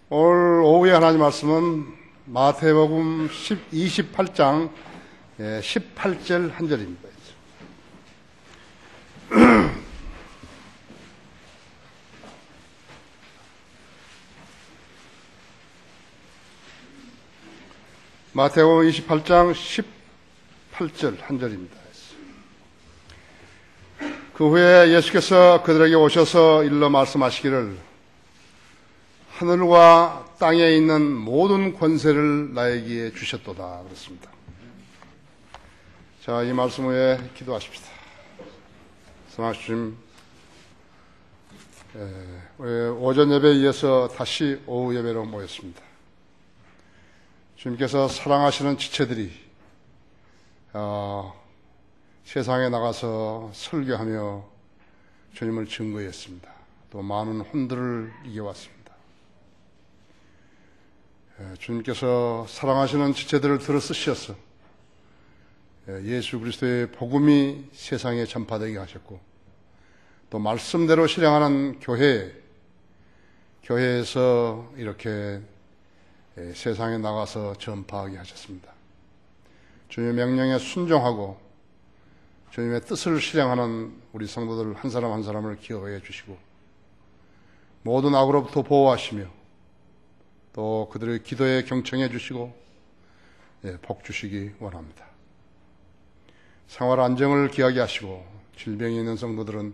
오늘 오후에 하나님 말씀은 마태복음 28장 18절 한 절입니다. 마태복음 28장 18절 한 절입니다. 그 후에 예수께서 그들에게 오셔서 일러 말씀하시기를 하늘과 땅에 있는 모든 권세를 나에게 주셨도다 그렇습니다. 자, 이 말씀 후에 기도하십시다. 성하주님, 오전 예배에 이어서 다시 오후 예배로 모였습니다. 주님께서 사랑하시는 지체들이 세상에 나가서 설교하며 주님을 증거했습니다. 또 많은 혼들을 이겨왔습니다. 주님께서 사랑하시는 지체들을 들어 쓰셔서 예수 그리스도의 복음이 세상에 전파되게 하셨고, 또 말씀대로 실행하는 교회에서 이렇게 세상에 나가서 전파하게 하셨습니다. 주님의 명령에 순종하고 주님의 뜻을 실행하는 우리 성도들 한 사람 한 사람을 기억해 주시고, 모든 악으로부터 보호하시며 또 그들의 기도에 경청해 주시고 복 주시기 원합니다. 생활 안정을 기하게 하시고, 질병이 있는 성도들은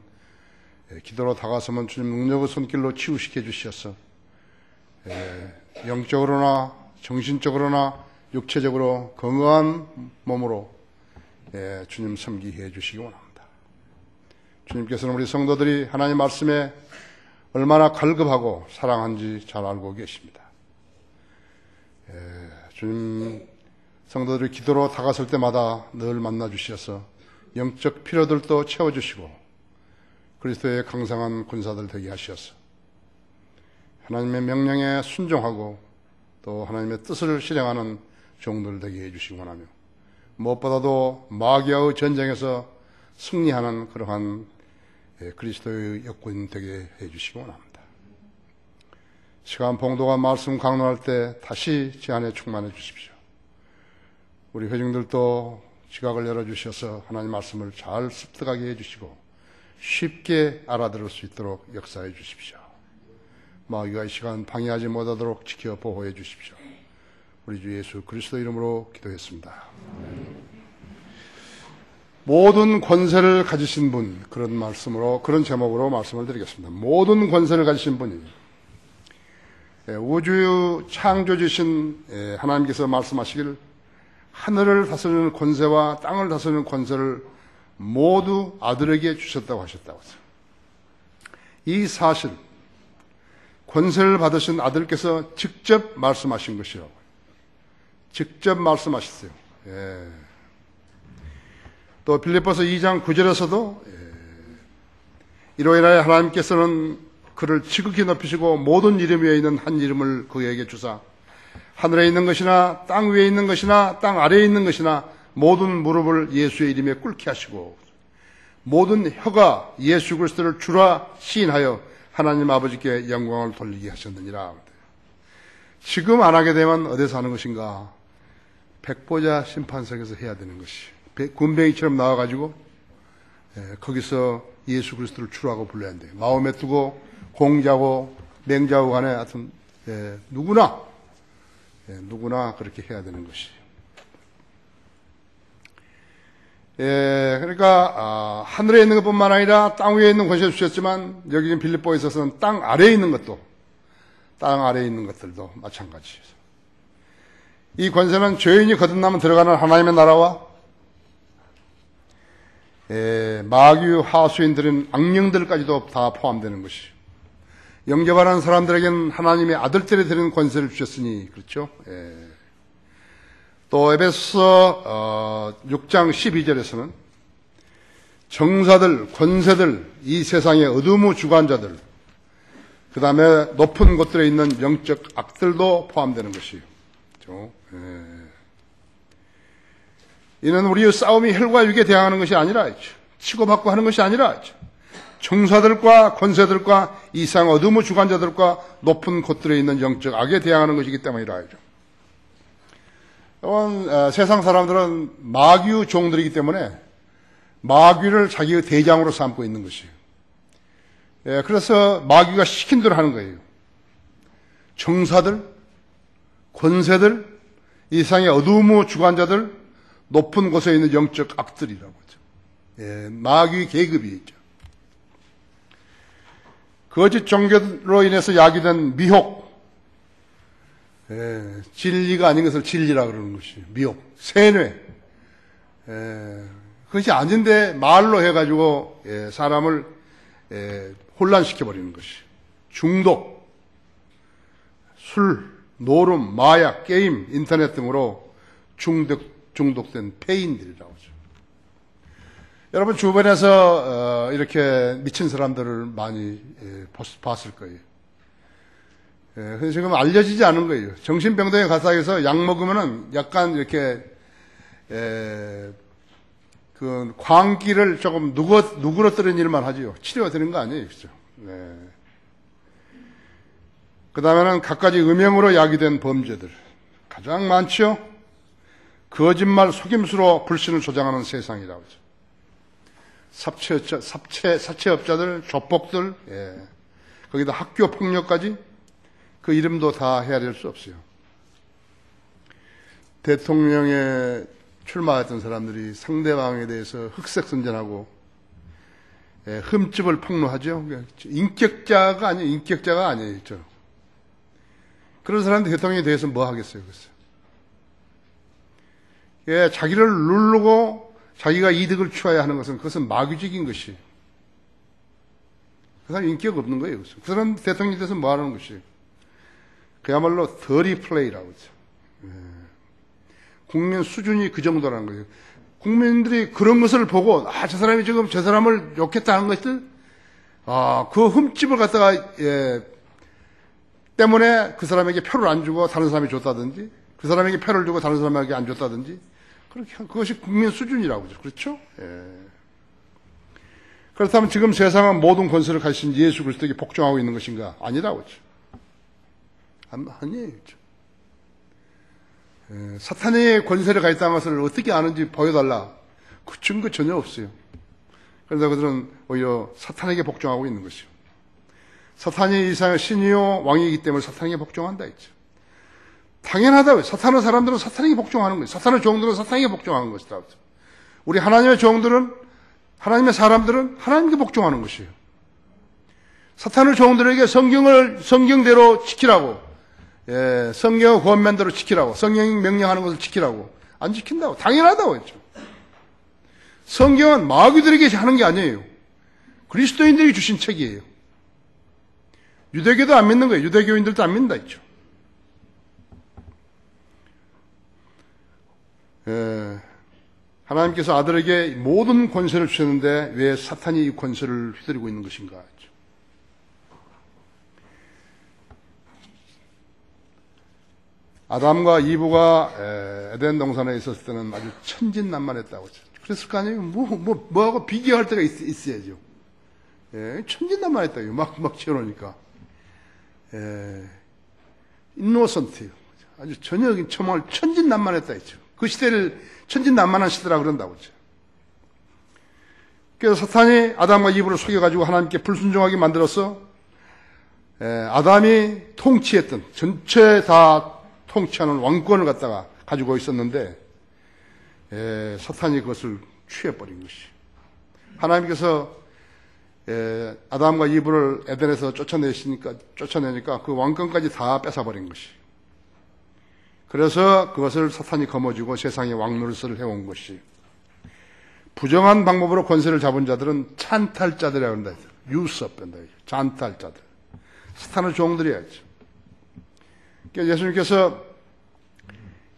기도로 다가서면 주님 능력의 손길로 치유시켜 주셔서 영적으로나 정신적으로나 육체적으로 건강한 몸으로 주님 섬기게 해주시기 원합니다. 주님께서는 우리 성도들이 하나님 말씀에 얼마나 갈급하고 사랑한지 잘 알고 계십니다. 주님 성도들이 기도로 다가설 때마다 늘 만나주셔서 영적 필요들도 채워주시고 그리스도의 강성한 군사들 되게 하셔서 하나님의 명령에 순종하고 또 하나님의 뜻을 실행하는 종들 되게 해주시기 원하며, 무엇보다도 마귀와의 전쟁에서 승리하는 그러한 그리스도의 역군 되게 해주시기 원합니다. 시간 봉도가 말씀 강론할 때 다시 제 안에 충만해 주십시오. 우리 회중들도 지각을 열어주셔서 하나님 말씀을 잘 습득하게 해주시고 쉽게 알아들을 수 있도록 역사해 주십시오. 마귀가 이 시간 방해하지 못하도록 지켜 보호해 주십시오. 우리 주 예수 그리스도 이름으로 기도했습니다. 모든 권세를 가지신 분, 그런 말씀으로, 그런 제목으로 말씀을 드리겠습니다. 모든 권세를 가지신 분이 우주 창조주신 하나님께서 말씀하시기를 하늘을 다스리는 권세와 땅을 다스리는 권세를 모두 아들에게 주셨다고 하셨다고 했어요. 이 사실, 권세를 받으신 아들께서 직접 말씀하신 것이라고. 직접 말씀하셨어요. 또 빌립보서 2장 9절에서도 이로 인하여 하나님께서는 그를 지극히 높이시고 모든 이름 위에 있는 한 이름을 그에게 주사 하늘에 있는 것이나 땅 위에 있는 것이나 땅 아래에 있는 것이나 모든 무릎을 예수의 이름에 꿇게 하시고 모든 혀가 예수 그리스도를 주라 시인하여 하나님 아버지께 영광을 돌리게 하셨느니라. 지금 안 하게 되면 어디서 하는 것인가? 백보자 심판석에서 해야 되는 것이. 군뱅이처럼 나와가지고 거기서 예수 그리스도를 주라고 불러야 한대요. 마음에 두고 공자고 맹자고 간에 하여튼 누구나 그렇게 해야 되는 것이. 그러니까 하늘에 있는 것뿐만 아니라 땅 위에 있는 권세를 주셨지만 여기 빌립보에 있어서는 땅 아래에 있는 것들도 마찬가지예요. 이 권세는 죄인이 거듭나면 들어가는 하나님의 나라와 마귀 하수인들인 악령들까지도 다 포함되는 것이죠. 영접하는 사람들에게는 하나님의 아들들이 되는 권세를 주셨으니 그렇죠. 또 에베소서 6장 12절에서는 정사들, 권세들, 이 세상의 어둠의 주관자들, 그 다음에 높은 곳들에 있는 영적 악들도 포함되는 것이에요. 그렇죠? 이는 우리의 싸움이 혈과 육에 대항하는 것이 아니라 치고받고 하는 것이 아니라 청사들과 권세들과 이상 어둠의 주관자들과 높은 곳들에 있는 영적 악에 대항하는 것이기 때문이라 하죠. 세상 사람들은 마귀의 종들이기 때문에 마귀를 자기의 대장으로 삼고 있는 것이에요. 그래서 마귀가 시킨 대로 하는 거예요. 청사들, 권세들, 이상의 어둠의 주관자들, 높은 곳에 있는 영적 악들이라고 하죠. 마귀 계급이 있죠. 거짓 종교로 인해서 야기된 미혹, 진리가 아닌 것을 진리라고 그러는 것이 미혹, 세뇌, 그것이 아닌데 말로 해가지고 사람을 혼란시켜버리는 것이 중독, 술, 노름, 마약, 게임, 인터넷 등으로 중독된 폐인들이라고 하죠. 여러분 주변에서 이렇게 미친 사람들을 많이 봤을 거예요. 근데 지금 알려지지 않은 거예요. 정신병동에 가서 약 먹으면은 약간 이렇게 그 광기를 조금 누그러뜨리는 일만 하지요. 치료가 되는 거 아니에요, 그죠? 네. 그 다음에는 갖가지 음행으로 야기된 범죄들 가장 많죠. 거짓말, 속임수로 불신을 조장하는 세상이라고 하죠. 사채업자들, 조폭들, 거기다 학교 폭력까지 그 이름도 다 헤아릴 수 없어요. 대통령에 출마했던 사람들이 상대방에 대해서 흑색선전하고 흠집을 폭로하죠. 인격자가 아니에요. 그런 사람들 대통령에 대해서 뭐 하겠어요, 그래서. 자기를 누르고 자기가 이득을 취해야 하는 것은 그것은 마귀적인 것이에요. 그 사람 인격 없는 거예요. 그 사람 대통령에 대해서 뭐 하는 것이에요. 그야말로 더리 플레이라고 하죠. 국민 수준이 그 정도라는 거예요. 국민들이 그런 것을 보고 저 사람이 지금 저 사람을 욕했다는 것들 그 흠집을 갖다가 때문에 그 사람에게 표를 안 주고 다른 사람이 줬다든지 그 사람에게 표를 주고 다른 사람에게 안 줬다든지 그것이 국민 수준이라고 하죠. 그렇죠? 그렇다면 지금 세상은 모든 권세를 가지신 예수 그리스도에게 복종하고 있는 것인가? 아니라고 하죠. 아니에요. 사탄의 권세를 가졌다는 것을 어떻게 아는지 보여달라. 그 증거 전혀 없어요. 그래서 그들은 오히려 사탄에게 복종하고 있는 것이요. 사탄이 이상의 신이요 왕이기 때문에 사탄에게 복종한다 했죠. 당연하다고요. 사탄의 사람들은 사탄에게 복종하는 거예요. 사탄의 종들은 사탄에게 복종하는 것이다. 우리 하나님의 종들은 하나님의 사람들은 하나님께 복종하는 것이에요. 사탄의 종들에게 성경대로 지키라고 성경의 권면대로 지키라고 성경이 명령하는 것을 지키라고 안 지킨다고 당연하다고 했죠. 성경은 마귀들에게 하는 게 아니에요. 그리스도인들이 주신 책이에요. 유대교도 안 믿는 거예요. 유대교인들도 안 믿는다 했죠. 하나님께서 아들에게 모든 권세를 주셨는데 왜 사탄이 이 권세를 휘두르고 있는 것인가 했죠. 아담과 이브가 에덴 동산에 있었을 때는 아주 천진난만했다고 했죠. 그랬을 거 아니에요? 뭐하고 비교할 때가 있어야죠. 천진난만했다고요. 막 지어놓으니까. 인노선트요. 아주 정말 천진난만했다 했죠. 그 시대를 천진난만한 시대라고 그런다고 했죠. 그래서 사탄이 아담과 이브를 속여가지고 하나님께 불순종하게 만들어서 아담이 통치했던 전체 다 통치하는 왕권을 갖다가 가지고 있었는데 사탄이 그것을 취해버린 것이. 하나님께서 아담과 이브를 에덴에서 쫓아내니까 그 왕권까지 다 뺏어버린 것이. 그래서 그것을 사탄이 거머쥐고 세상의 왕노릇을 해온 것이. 부정한 방법으로 권세를 잡은 자들은 찬탈자들이라고 한다. 유섭한다. 찬탈자들. 사탄의 종들이야죠. 그러니까 예수님께서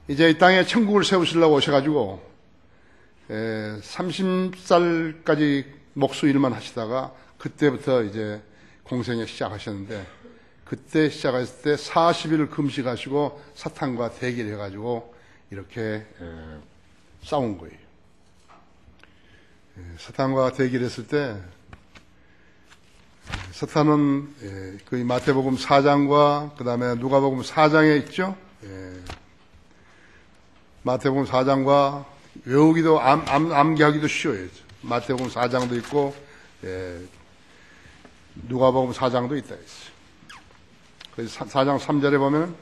이제 이 땅에 천국을 세우시려고 오셔가지고 30살까지 목수 일만 하시다가 그때부터 이제 공생에 시작하셨는데 그때 시작했을 때 40일 금식하시고 사탄과 대결해가지고 이렇게 싸운 거예요. 사탄과 대결했을 때 사탄은 그 마태복음 4장과 그 다음에 누가복음 4장에 있죠. 마태복음 4장과 외우기도 암기하기도 쉬워요. 마태복음 4장도 있고 누가복음 4장도 있다 했어요. 그래서 4장 3절에 보면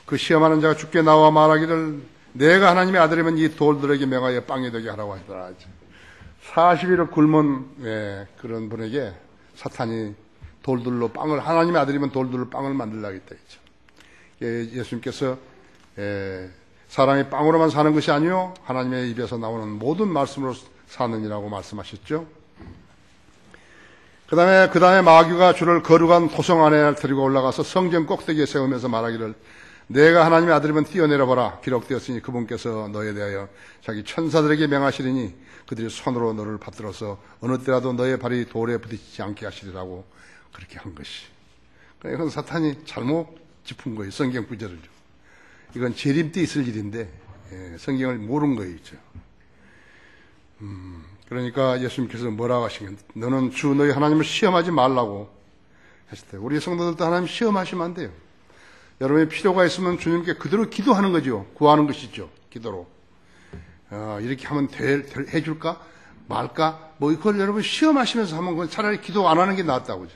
그 시험하는 자가 주께 나와 말하기를 내가 하나님의 아들이면 이 돌들에게 명하여 빵이 되게 하라고 하더라. 40일을 굶은 그런 분에게 사탄이 돌들로 빵을, 하나님의 아들이면 돌들로 빵을 만들라고 했다 했죠. 예수님께서 사람이 빵으로만 사는 것이 아니요 하나님의 입에서 나오는 모든 말씀으로 사느니라고 말씀하셨죠. 그 다음에 마귀가 주를 거룩한 도성 안에 데리고 올라가서 성전 꼭대기에 세우면서 말하기를 내가 하나님의 아들이면 뛰어내려봐라. 기록되었으니 그분께서 너에 대하여 자기 천사들에게 명하시리니 그들이 손으로 너를 받들어서 어느 때라도 너의 발이 돌에 부딪히지 않게 하시리라고 그렇게 한 것이. 이건 사탄이 잘못 짚은 거예요. 성경 구절을. 이건 재림 때 있을 일인데 성경을 모른 거였죠. 그러니까 예수님께서 뭐라고 하시겠는데 너는 주 너희 하나님을 시험하지 말라고 하실 때 우리 성도들도 하나님 시험하시면 안 돼요. 여러분의 필요가 있으면 주님께 그대로 기도하는 거죠. 구하는 것이죠. 기도로. 이렇게 하면 해줄까? 말까? 뭐 이걸 여러분 시험하시면서 하면 그건 차라리 기도 안 하는 게 낫다고죠.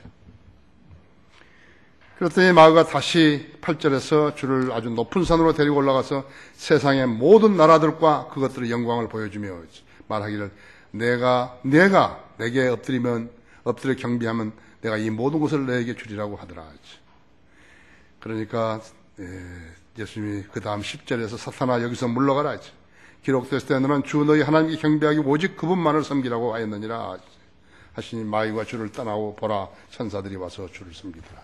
그랬더니 마귀가 다시 8절에서 주를 아주 높은 산으로 데리고 올라가서 세상의 모든 나라들과 그것들의 영광을 보여주며 말하기를 내가 내게 엎드려 경배하면 내가 이 모든 것을 너에게 주리라고 하더라. 그러니까 예수님이 그 다음 10절에서 사탄아 여기서 물러가라. 기록됐을 때 너는 주 너희 하나님께 경배하기 오직 그분만을 섬기라고 하였느니라 하시니 마귀가 주를 떠나고 보라 천사들이 와서 주를 섬기더라.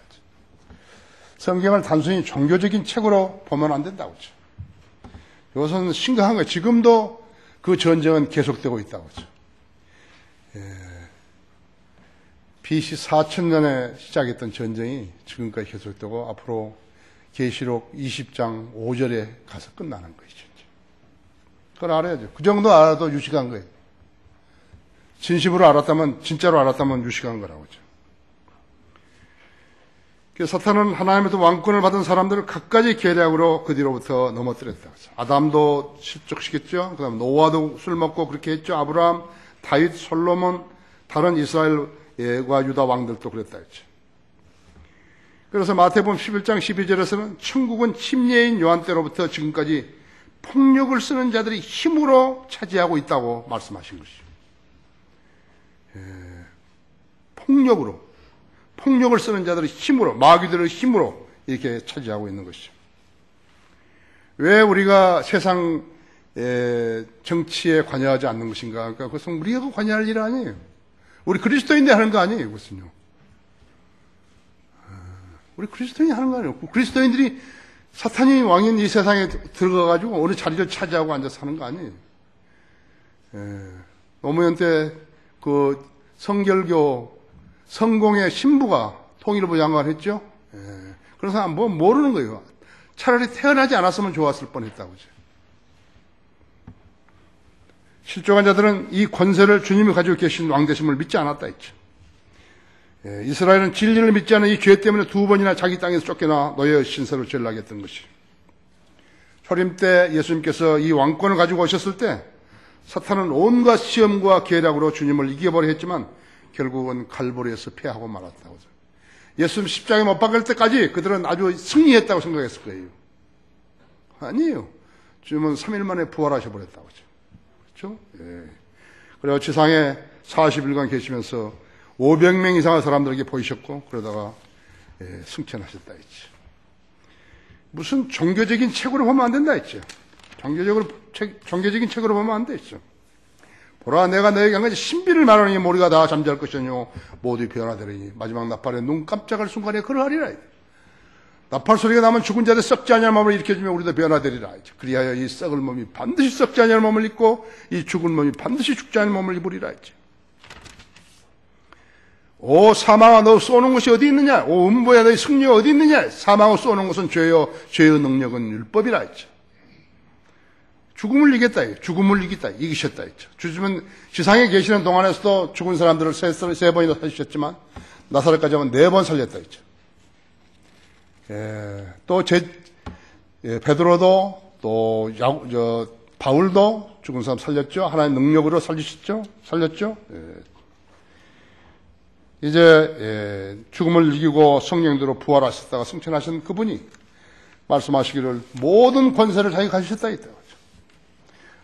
성경을 단순히 종교적인 책으로 보면 안 된다고 하죠. 이것은 심각한 거예요. 지금도 그 전쟁은 계속되고 있다고 하죠. BC 4000년에 시작했던 전쟁이 지금까지 계속되고 앞으로 계시록 20장 5절에 가서 끝나는 것이죠. 그걸 알아야죠. 그 정도 알아도 유식한 거예요. 진심으로 알았다면, 진짜로 알았다면 유식한 거라고 하죠. 그래서 사탄은 하나님에서 왕권을 받은 사람들을 갖가지 계략으로 그 뒤로부터 넘어뜨렸다고 하죠. 아담도 실족시켰죠. 그 다음 노아도 술 먹고 그렇게 했죠. 아브라함, 다윗, 솔로몬, 다른 이스라엘과 유다 왕들도 그랬다 했죠. 그래서 마태복음 11장 12절에서는 천국은 침례인 요한 때로부터 지금까지 폭력을 쓰는 자들이 힘으로 차지하고 있다고 말씀하신 것이죠. 폭력을 쓰는 자들의 힘으로, 마귀들의 힘으로 이렇게 차지하고 있는 것이죠. 왜 우리가 세상 정치에 관여하지 않는 것인가? 그러니까 그것은 우리가 관여할 일 아니에요. 우리 그리스도인들이 하는 거 아니에요, 그것은요. 우리 그리스도인이 하는 거 아니에요. 그리스도인들이 사탄이 왕인 이 세상에 들어가가지고 어느 자리를 차지하고 앉아서 하는 거 아니에요. 노무현 때 그 성결교 성공의 신부가 통일부 장관을 했죠. 그런 사람 뭐 모르는 거예요. 차라리 태어나지 않았으면 좋았을 뻔했다고 그죠. 실족한 자들은 이 권세를 주님이 가지고 계신 왕되심을 믿지 않았다 했죠. 이스라엘은 진리를 믿지 않은 이 죄 때문에 2번이나 자기 땅에서 쫓겨나 노예 신세로 전락했던 것이. 초림 때 예수님께서 이 왕권을 가지고 오셨을 때 사탄은 온갖 시험과 계략으로 주님을 이겨버려 했지만 결국은 갈보리에서 패하고 말았다고. 예수님 십자가에 못 박을 때까지 그들은 아주 승리했다고 생각했을 거예요. 아니에요. 주님은 3일 만에 부활하셔 버렸다고. 그렇죠? 그래서 지상에 40일간 계시면서 500명 이상의 사람들에게 보이셨고 그러다가 승천하셨다 했죠. 무슨 종교적인 책으로 보면 안 된다 했죠. 종교적인 책으로 보면 안 되죠. 보라 내가 너에게 한 가지 신비를 말하니 모리가 다 잠잘 것이뇨 모두 변화되리니 마지막 나팔에 눈 깜짝할 순간에 그러하리라. 나팔 소리가 나면 죽은 자들 썩지 아니할 몸을 일으켜주며 우리도 변화되리라. 그리하여 이 썩을 몸이 반드시 썩지 아니할 몸을 입고 이 죽은 몸이 반드시 죽지 않을 몸을 입으리라 했죠. 오 사망아 너 쏘는 것이 어디 있느냐. 오 음보야 너의 승리가 어디 있느냐. 사망을 쏘는 것은 죄요 죄의 능력은 율법이라 했죠. 죽음을 이겼다. 죽음을 이기셨다 했죠. 주님은 지상에 계시는 동안에서도 죽은 사람들을 세 번이나 살리셨지만 나사렛까지 하면 4번 살렸다 했죠. 또 베드로도 또 바울도 죽은 사람 살렸죠. 하나님의 능력으로 살렸죠. 이제 죽음을 이기고 성령대로 부활하셨다가 승천하신 그분이 말씀하시기를 모든 권세를 자기가 가지셨다 했다.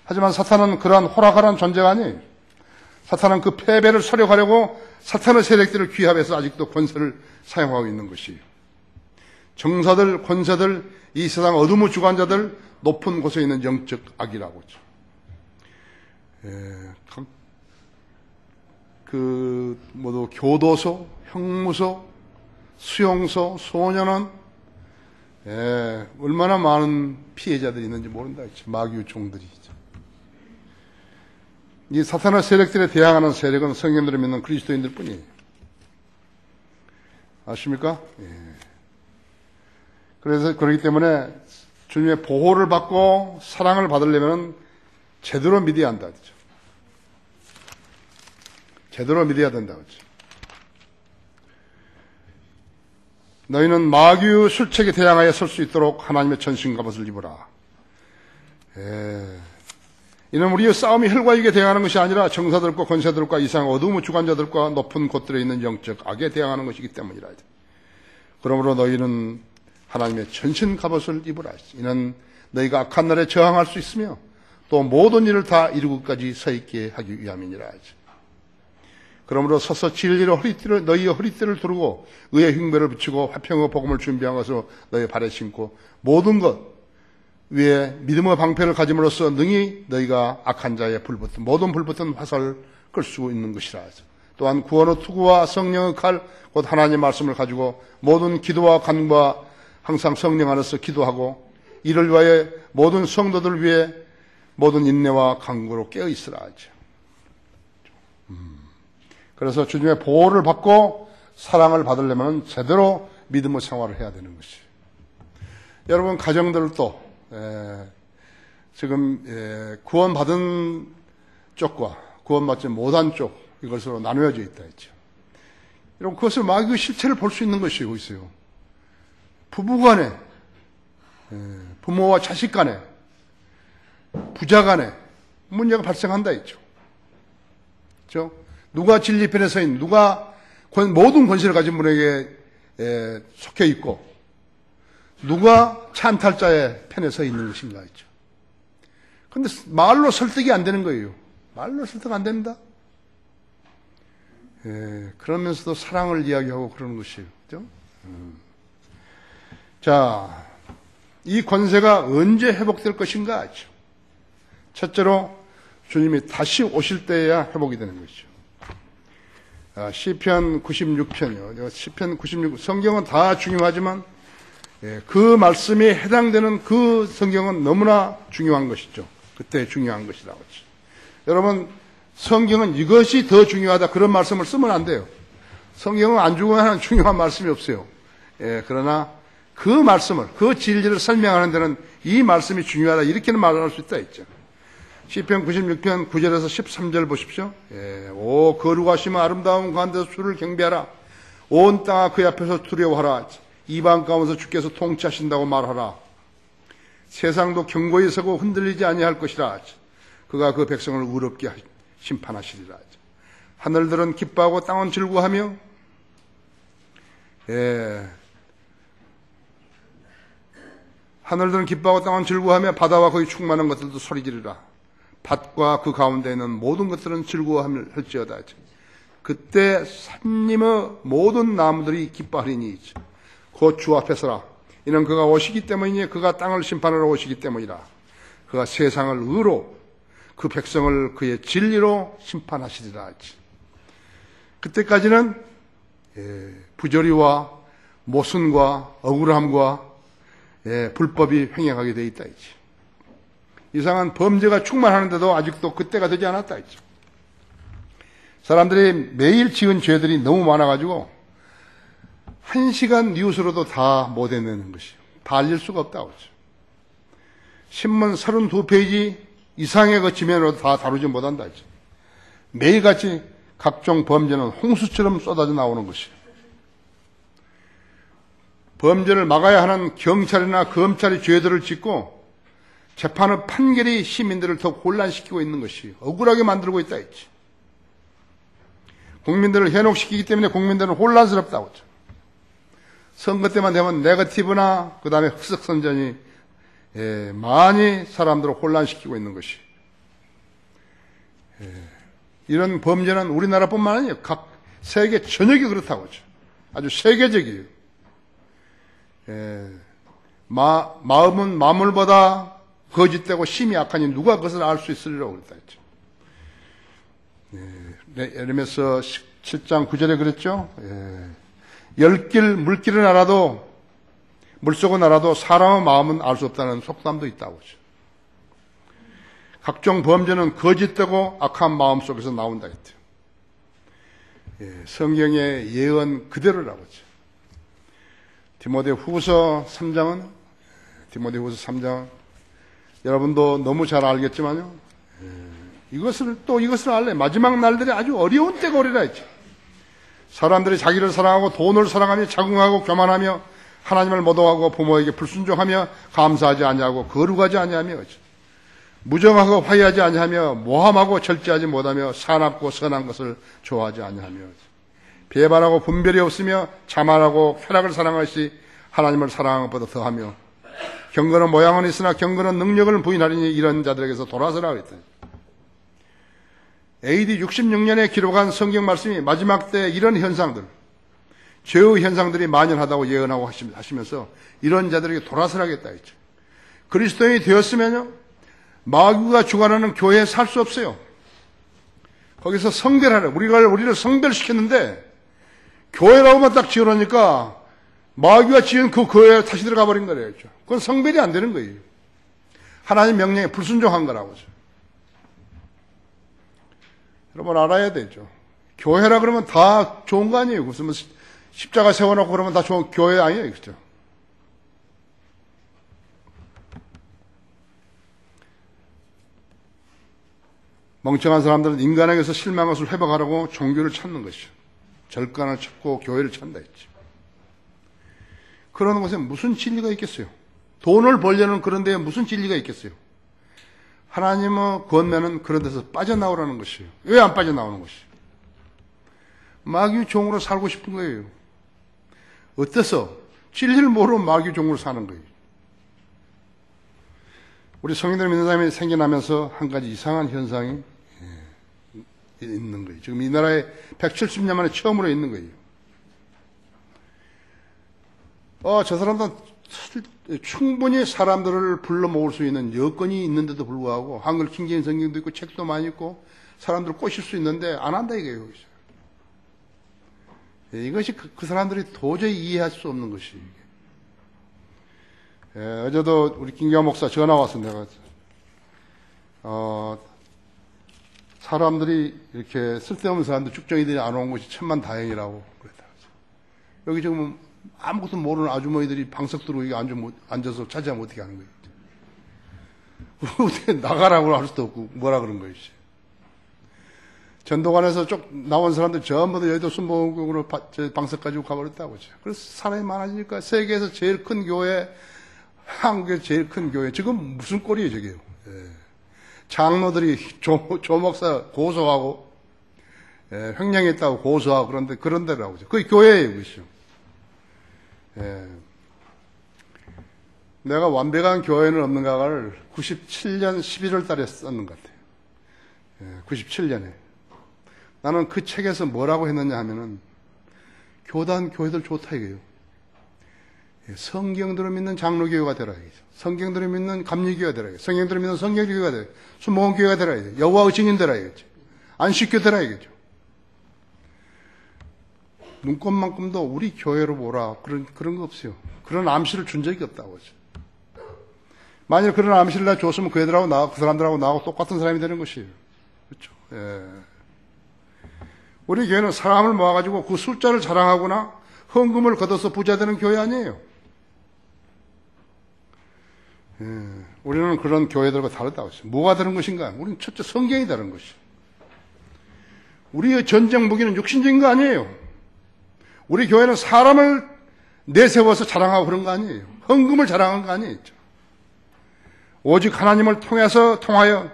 하지만 사탄은 그러한 호락호락한 존재가 아니에요. 사탄은 그 패배를 서력하려고 사탄의 세력들을 귀합해서 아직도 권세를 사용하고 있는 것이에요. 정사들, 권세들, 이 세상 어둠의 주관자들, 높은 곳에 있는 영적 악이라고 하죠. 모두 교도소, 형무소, 수용소, 소년원, 얼마나 많은 피해자들이 있는지 모른다 했죠. 마귀의 종들이죠. 이 사탄의 세력들에 대항하는 세력은 성령들을 믿는 그리스도인들 뿐이에요. 아십니까? 그래서 그렇기 때문에 주님의 보호를 받고 사랑을 받으려면 제대로 믿어야 한다. 그렇죠? 제대로 믿어야 된다. 그렇죠? 너희는 마귀의 술책에 대항하여 설 수 있도록 하나님의 전신갑옷을 입어라. 이는 우리의 싸움이 혈과 육에 대항하는 것이 아니라 정사들과 권세들과 이상 어두움의 주관자들과 높은 곳들에 있는 영적 악에 대항하는 것이기 때문이라. 그러므로 너희는 하나님의 전신 갑옷을 입으라. 이는 너희가 악한 날에 저항할 수 있으며 또 모든 일을 다 이루고까지 서 있게 하기 위함이니라. 그러므로 서서 진리로 너희의 허리띠를 두르고 의의 흉배를 붙이고 화평의 복음을 준비한 것으로 너희 발에 신고 모든 것 위에 믿음의 방패를 가짐으로써 능히 너희가 악한 자의 모든 불붙은 화살을 끌 수 있는 것이라. 또한 구원의 투구와 성령의 칼 곧 하나님의 말씀을 가지고 모든 기도와 간구와 항상 성령 안에서 기도하고 이를 위하여 모든 성도들 위해 모든 인내와 간구로 깨어 있으라 하죠. 그래서 주님의 보호를 받고 사랑을 받으려면 제대로 믿음의 생활을 해야 되는 것이에요. 여러분 가정들도 지금 구원받은 쪽과 구원받지 못한 쪽 이것으로 나누어져 있다 했죠. 여러분 그것을 마귀의 실체를 볼 수 있는 것이 여기 있어요. 부부간에 부모와 자식 간에 부자 간에 문제가 발생한다 했죠. 그렇죠? 누가 진리 편에 서 있는 누가 모든 권세를 가진 분에게 속해 있고 누가 찬탈자의 편에 서 있는 것인가 했죠. 그런데 말로 설득이 안 되는 거예요. 말로 설득 안 됩니다. 그러면서도 사랑을 이야기하고 그러는 것이에요. 그렇죠? 자, 이 권세가 언제 회복될 것인가 하죠. 첫째로 주님이 다시 오실 때에야 회복이 되는 것이죠. 시편 96편이요. 시편 96, 성경은 다 중요하지만 그 말씀이 해당되는 그 성경은 너무나 중요한 것이죠. 그때 중요한 것이라고 하죠. 여러분, 성경은 이것이 더 중요하다 그런 말씀을 쓰면 안 돼요. 성경은 안 중요한 중요한 말씀이 없어요. 그러나 그 말씀을, 그 진리를 설명하는 데는 이 말씀이 중요하다 이렇게는 말할 수 있다 했죠. 시편 96편 9절에서 13절 보십시오. 오 거룩하시며 아름다운 가운데서 주를 경배하라. 온 땅아 그 앞에서 두려워하라. 이방 가운데서 주께서 통치하신다고 말하라. 세상도 경고히 서고 흔들리지 아니할 것이라. 그가 그 백성을 의롭게 심판하시리라. 하늘들은 기뻐하고 땅은 즐거워하며 하늘들은 기뻐하고 땅은 즐거워하며 바다와 거기 충만한 것들도 소리지르라. 밭과 그 가운데 있는 모든 것들은 즐거워할지어다. 그때 산림의 모든 나무들이 기뻐하리니 곧 주 앞에 서라. 이는 그가 오시기 때문이니 그가 땅을 심판하러 오시기 때문이라. 그가 세상을 의로 그 백성을 그의 진리로 심판하시리라. 그때까지는 부조리와 모순과 억울함과 불법이 횡행하게 되어 있다. 이상한 범죄가 충만하는데도 아직도 그때가 되지 않았다. 사람들이 매일 지은 죄들이 너무 많아가지고 1시간 뉴스로도 다 못 해내는 것이에요. 다 알릴 수가 없다고 하죠. 신문 32페이지 이상의 그 지면으로 다 다루지 못한다. 매일같이 각종 범죄는 홍수처럼 쏟아져 나오는 것이에요. 범죄를 막아야 하는 경찰이나 검찰이 죄들을 짓고 재판의 판결이 시민들을 더 혼란시키고 있는 것이 억울하게 만들고 있다 했지. 국민들을 현혹시키기 때문에 국민들은 혼란스럽다고 했죠. 선거 때만 되면 네거티브나 그 다음에 흑색선전이 많이 사람들을 혼란시키고 있는 것이, 이런 범죄는 우리나라뿐만 아니에요. 각 세계 전역이 그렇다고 하죠. 아주 세계적이에요. 마음은 마물보다 거짓되고 심이 악하니 누가 그것을 알 수 있으리라고 그랬다 했죠. 예레미야서 7장 9절에 그랬죠. 물길은 알아도, 물속은 알아도 사람의 마음은 알 수 없다는 속담도 있다고 하죠. 각종 범죄는 거짓되고 악한 마음 속에서 나온다 했죠. 성경의 예언 그대로라고 하죠. 디모데후서 3장은, 디모데후서 3장, 여러분도 너무 잘 알겠지만요. 이것을 알래. 마지막 날들이 아주 어려운 때가 오리라 했죠. 사람들이 자기를 사랑하고 돈을 사랑하며 자궁하고 교만하며 하나님을 모독하고 부모에게 불순종하며 감사하지 아니하고 거룩하지 아니하며 무정하고 화해하지 아니하며 모함하고 절제하지 못하며 사납고 선한 것을 좋아하지 아니하며 배반하고 분별이 없으며 자만하고 쾌락을 사랑하시 하나님을 사랑하는 것보다 더하며 경건한 모양은 있으나 경건한 능력을 부인하리니 이런 자들에게서 돌아서라 그랬더니, AD 66년에 기록한 성경 말씀이 마지막 때 이런 현상들, 죄의 현상들이 만연하다고 예언하고 하시면서 이런 자들에게 돌아서라겠다 했죠. 그리스도인이 되었으면요, 마귀가 주관하는 교회에 살 수 없어요. 거기서 성별하라. 우리를 성별시켰는데 교회라고만 딱 지어놓으니까 마귀가 지은 그 교회에 다시 들어가 버린 거래요. 그건 성별이 안 되는 거예요. 하나님 명령에 불순종한 거라고. 여러분 알아야 되죠. 교회라 그러면 다 좋은 거 아니에요. 무슨 십자가 세워놓고 그러면 다 좋은 교회 아니에요. 그죠? 멍청한 사람들은 인간에게서 실망한 것을 회복하려고 종교를 찾는 것이죠. 절간을 찾고 교회를 찾는다 했지. 그런 것에 무슨 진리가 있겠어요? 돈을 벌려는 그런 데에 무슨 진리가 있겠어요? 하나님의 권면은 그런 데서 빠져나오라는 것이에요. 왜 안 빠져나오는 것이에요? 마귀 종으로 살고 싶은 거예요. 어때서? 진리를 모르고 마귀 종으로 사는 거예요. 우리 성인들 믿는 사람이 생겨나면서 한 가지 이상한 현상이 있는 거예요. 지금 이 나라에 170년 만에 처음으로 있는 거예요. 저 사람들은 충분히 사람들을 불러 모을 수 있는 여건이 있는데도 불구하고 한글 킹제임 성경도 있고 책도 많이 있고 사람들을 꼬실 수 있는데 안 한다 이거예요. 이것이 그 사람들이 도저히 이해할 수 없는 것이. 어제도 우리 김경환 목사 전화 와서 내가 사람들이 이렇게 쓸데없는 사람들 쭉정이들이 안 온 것이 천만 다행이라고 그랬다. 여기 지금 아무것도 모르는 아주머니들이 방석 들고 여기 앉아서 차지하면 어떻게 하는 거예요? 어떻게 나가라고 할 수도 없고 뭐라 그런 거예요. 전도관에서 쭉 나온 사람들 전부 다 여의도 순복음으로 방석 가지고 가버렸다고 하죠. 그래서 사람이 많아지니까 세계에서 제일 큰 교회, 한국의 제일 큰 교회, 지금 무슨 꼴이에요, 저게요. 장로들이 조 목사 고소하고, 횡령했다고 고소하고 그런 데라고 하죠. 그게 교회예요, 그것이요. 내가 완벽한 교회는 없는가를 97년 11월 달에 썼는 것 같아요. 97년에. 나는 그 책에서 뭐라고 했느냐 하면은, 교회들 좋다 이거예요. 성경들을 믿는 장로교회가 되라 이거죠. 성경들을 믿는 감리교회가 되라 이거죠. 성경들을 믿는 성경교회가 되라 이거죠. 순복음교회가 되라 이거죠. 여호와의 증인 되라 이거죠. 안식교 되라 이거죠. 눈꼽만큼도 우리 교회로 보라. 그런 거 없어요. 그런 암시를 준 적이 없다고 하죠. 만일 그런 암시를 나 줬으면 그 애들하고 그 사람들하고 나하고 똑같은 사람이 되는 것이에요. 그렇죠. 우리 교회는 사람을 모아가지고 그 숫자를 자랑하거나 헌금을 걷어서 부자 되는 교회 아니에요. 우리는 그런 교회들과 다르다고 했어요. 뭐가 다른 것인가? 우리는 첫째 성경이 다른 것이에요. 우리의 전쟁 무기는 육신적인 거 아니에요. 우리 교회는 사람을 내세워서 자랑하고 그런 거 아니에요. 헌금을 자랑한 거 아니에요. 오직 하나님을 통하여,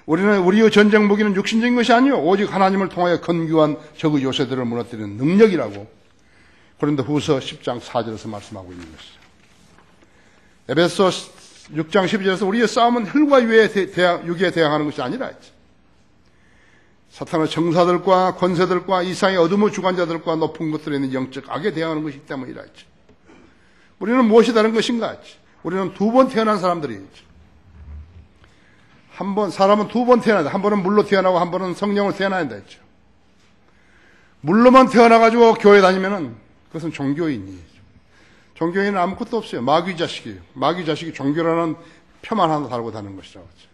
우리는 우리의 전쟁 무기는 육신적인 것이 아니요 오직 하나님을 통하여 건규한 적의 요새들을 무너뜨리는 능력이라고 고린도 후서 10장 4절에서 말씀하고 있는 것이죠. 에베소 6장 12절에서 우리의 싸움은 혈과 육에 대항하는 것이 아니라 했죠. 사탄의 정사들과 권세들과 이상의 어둠의 주관자들과 높은 것들에 있는 영적 악에 대항하는 것이기 때문이라 했죠. 우리는 무엇이 다른 것인가 했죠. 우리는 두 번 태어난 사람들이죠. 사람은 두 번 태어난다. 한 번은 물로 태어나고 한 번은 성령으로 태어나야 된다 했죠. 물로만 태어나가지고 교회 다니면은 그것은 종교인이에요. 종교인은 아무것도 없어요. 마귀 자식이에요. 마귀 자식이 종교라는 표만 하나 달고 다는 것이라고 했죠.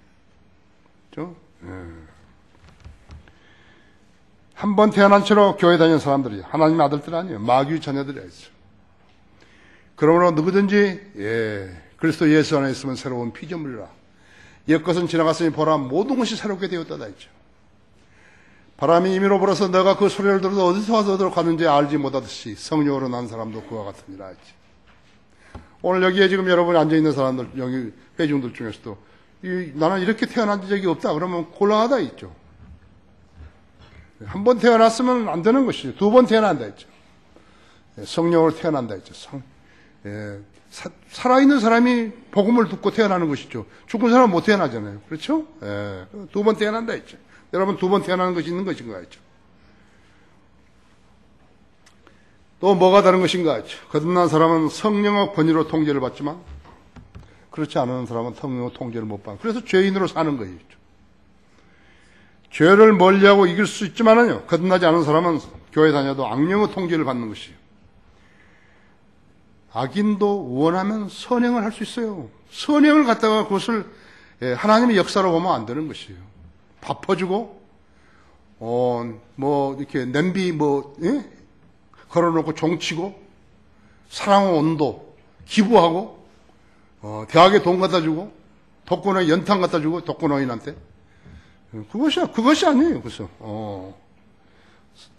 그렇죠? 한 번 태어난 채로 교회 다니는 사람들이 하나님의 아들들 아니에요. 마귀 자녀들이었죠. 그러므로 누구든지 그리스도 예수 안에 있으면 새로운 피조물이라. 옛것은 지나갔으니 보라 모든 것이 새롭게 되었다다 했죠. 바람이 임의로 불어서 내가 그 소리를 들어도 어디서 와서 어디로 가는지 알지 못하듯이 성령으로 난 사람도 그와 같으니라 했지. 오늘 여기에 지금 여러분이 앉아있는 사람들, 여기 회중들 중에서도 나는 이렇게 태어난 적이 없다 그러면 곤란하다 했죠. 한 번 태어났으면 안 되는 것이죠. 두 번 태어난다 했죠. 성령으로 태어난다 했죠. 살아있는 사람이 복음을 듣고 태어나는 것이죠. 죽은 사람은 못 태어나잖아요. 그렇죠? 두 번 태어난다 했죠. 여러분 두 번 태어나는 것이 있는 것인가 했죠. 또 뭐가 다른 것인가 했죠. 거듭난 사람은 성령의 권위로 통제를 받지만 그렇지 않은 사람은 성령의 통제를 못 받는. 그래서 죄인으로 사는 거예요. 죄를 멀리하고 이길 수 있지만은요, 거듭나지 않은 사람은 교회 다녀도 악령의 통제를 받는 것이에요. 악인도 원하면 선행을 할 수 있어요. 선행을 갖다가 그것을 하나님의 역사로 보면 안 되는 것이에요. 밥 퍼주고, 이렇게 냄비 걸어놓고 종치고, 사랑의 온도, 기부하고, 대학에 돈 갖다 주고, 독거노인 연탄 갖다 주고, 독거노인한테. 그것이 아니에요. 그래서,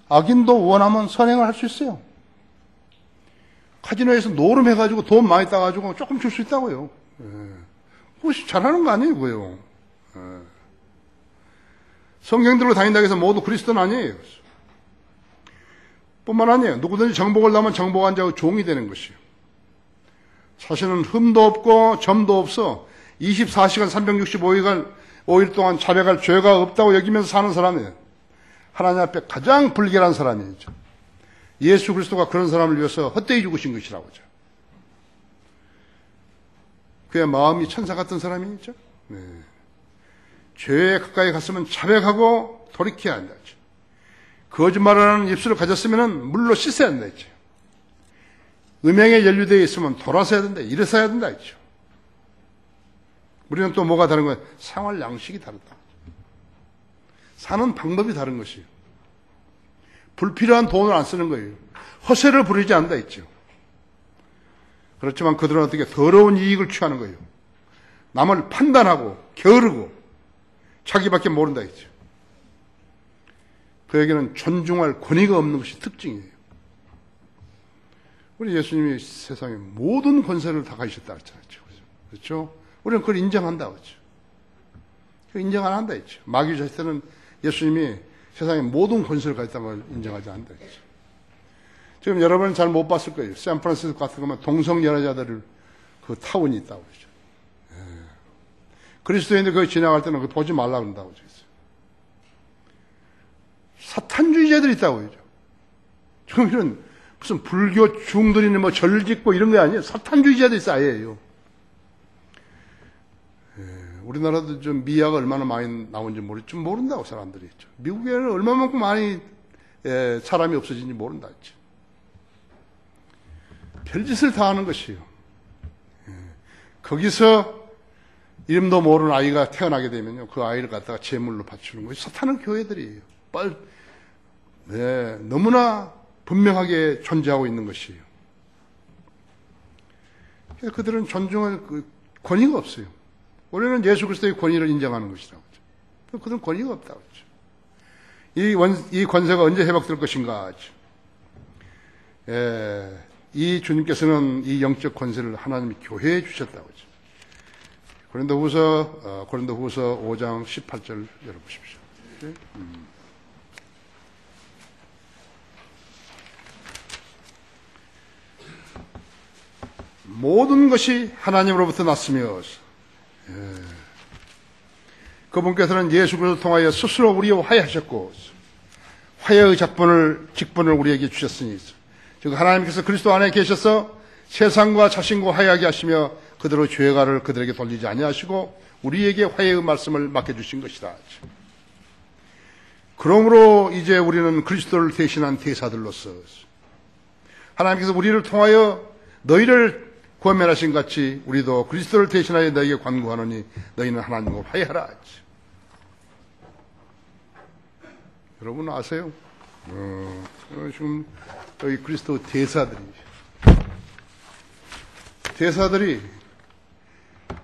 악인도 원하면 선행을 할 수 있어요. 카지노에서 노름해가지고 돈 많이 따가지고 조금 줄 수 있다고요. 그것이 잘하는 거 아니에요, 그거요. 성경 들고 다닌다고 해서 모두 그리스도는 아니에요. 뿐만 아니에요. 누구든지 정복을 나면 정복한 자의 종이 되는 것이에요. 자신은 흠도 없고 점도 없어 24시간 365일 동안 자백할 죄가 없다고 여기면서 사는 사람이에요. 하나님 앞에 가장 불결한 사람이죠. 예수 그리스도가 그런 사람을 위해서 헛되이 죽으신 것이라고 하죠. 그의 마음이 천사 같은 사람이죠. 죄에 가까이 갔으면 자백하고 돌이켜야 한다. 거짓말하는 입술을 가졌으면 물로 씻어야 된다 했죠. 음행에 연루되어 있으면 돌아서야 된다. 일어서야 된다 했죠. 우리는 또 뭐가 다른 거예요? 생활 양식이 다르다. 사는 방법이 다른 것이에요. 불필요한 돈을 안 쓰는 거예요. 허세를 부리지 않는다 했죠. 그렇지만 그들은 어떻게 더러운 이익을 취하는 거예요. 남을 판단하고 게으르고 자기밖에 모른다 했죠. 그에게는 존중할 권위가 없는 것이 특징이에요. 우리 예수님이 세상에 모든 권세를 다 가지셨다 했잖아요. 그렇죠? 우리는 그걸 인정한다 그렇죠. 인정 안 한다 했죠. 마귀 자식들은 예수님이 세상에 모든 권세를 가졌다는 걸 인정하지 않는다 했죠. 지금 여러분은 잘 못 봤을 거예요. 샌프란시스코 같은 거면 동성 연애자들 그 타운이 있다고 그러죠. 그리스도인들 거기 지나갈 때는 그거 보지 말라고 그런다고 그랬어요. 사탄주의자들이 있다고 그러죠. 저는 무슨 불교 중들이 뭐 절 짓고 이런 게 아니에요. 사탄주의자들이 쌓여요. 우리나라도 좀 미아가 얼마나 많이 나온지 좀 모른다고 사람들이 있죠. 미국에는 얼마만큼 많이 사람이 없어진지 모른다 했죠. 별짓을 다 하는 것이에요. 거기서 이름도 모르는 아이가 태어나게 되면요, 그 아이를 갖다가 제물로 바치는 것이 사탄은 교회들이에요. 너무나 분명하게 존재하고 있는 것이에요. 그들은 존중할 권위가 없어요. 우리는 예수 그리스도의 권위를 인정하는 것이라고 하죠. 그들은 권위가 없다고 하죠. 이 권세가 언제 회복될 것인가 하죠. 이 주님께서는 이 영적 권세를 하나님이 교회에 주셨다고 하죠. 고린도후서 5장 18절 열어보십시오. 모든 것이 하나님으로부터 났으며 그분께서는 예수 그리스도를 통하여 스스로 우리와 화해하셨고 화해의 직분을 우리에게 주셨으니 즉 하나님께서 그리스도 안에 계셔서 세상과 자신과 화해하게 하시며 그대로 죄가를 그들에게 돌리지 아니하시고 우리에게 화해의 말씀을 맡겨주신 것이다. 그러므로 이제 우리는 그리스도를 대신한 대사들로서 하나님께서 우리를 통하여 너희를 구원하신 같이 우리도 그리스도를 대신하여 너희에게 관구하노니 너희는 하나님과 화해하라. 여러분 아세요? 지금 여기 그리스도 대사들이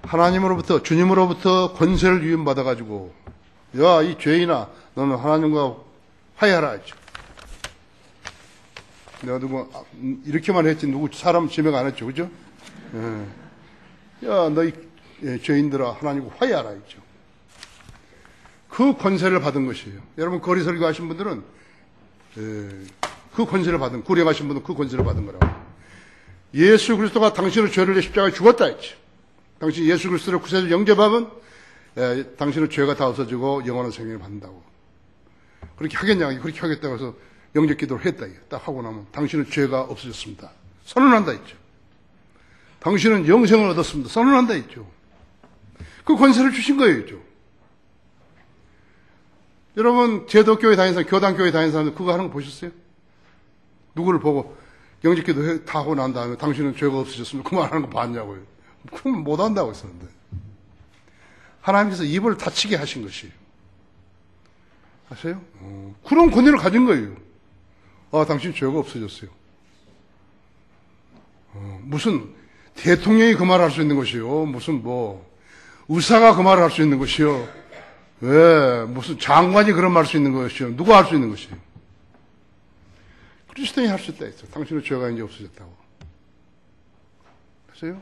하나님으로부터 주님으로부터 권세를 위임받아가지고 야 이 죄인아 너는 하나님과 화해하라 했죠. 내가 이렇게만 했지 누구 사람 지명 안 했죠, 그죠? 야 너희 죄인들아 하나님과 화해하라 했죠. 그 권세를 받은 것이에요. 여러분 거리 설교하신 분들은 그 권세를 받은 구령하신 분은 그 권세를 받은 거라고. 예수 그리스도가 당신의 죄를 내 십자가에 죽었다 했죠. 당신 예수 그리스도를 구세주 영접하면 당신의 죄가 다 없어지고 영원한 생명을 받는다고. 그렇게 하겠냐? 그렇게 하겠다고 해서 영접 기도를 했다. 딱 하고 나면 당신의 죄가 없어졌습니다. 선언한다 했죠. 당신은 영생을 얻었습니다. 선언한다 했죠. 그 권세를 주신 거예요. 여러분 제도교회 다니는 사람, 교단교회 다니는 사람들 그거 하는 거 보셨어요? 누구를 보고 영접기도 다 하고 난 다음에 당신은 죄가 없어졌습니다. 그 말하는 거 봤냐고요. 그럼 못 한다고 했었는데 하나님께서 입을 닫히게 하신 것이에요. 아세요? 그런 권위를 가진 거예요. 당신 죄가 없어졌어요. 무슨 대통령이 그 말을 할 수 있는 것이요. 무슨 의사가 그 말을 할 수 있는 것이요. 왜 무슨 장관이 그런 말 할 수 있는 것이요. 누가 할 수 있는 것이요. 그리스도인이 할 수 있다 했어. 당신의 죄가 이제 없어졌다고. 아세요?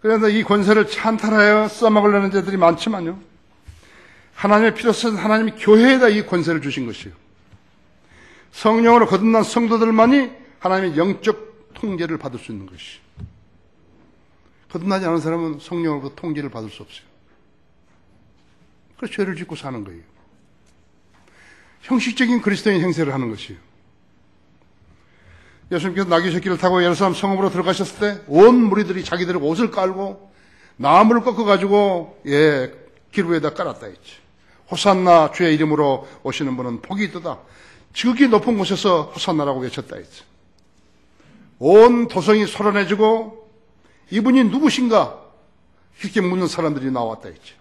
그래서 이 권세를 찬탈하여 써먹으려는 자들이 많지만요. 하나님의 피로 쓰신 하나님이 교회에다 이 권세를 주신 것이에요. 성령으로 거듭난 성도들만이 하나님의 영적 통제를 받을 수 있는 것이. 거듭나지 않은 사람은 성령으로부터 통제를 받을 수 없어요. 그래서 죄를 짓고 사는 거예요. 형식적인 그리스도인 행세를 하는 것이에요. 예수님께서 나귀새끼를 타고 예루살렘 성읍으로 들어가셨을 때 온 무리들이 자기들의 옷을 깔고 나무를 꺾어가지고 길 위에다 깔았다 했지. 호산나 주의 이름으로 오시는 분은 복이 있도다. 지극히 높은 곳에서 호산나라고 외쳤다 했지. 온 도성이 소란해지고 이분이 누구신가? 이렇게 묻는 사람들이 나왔다 했지.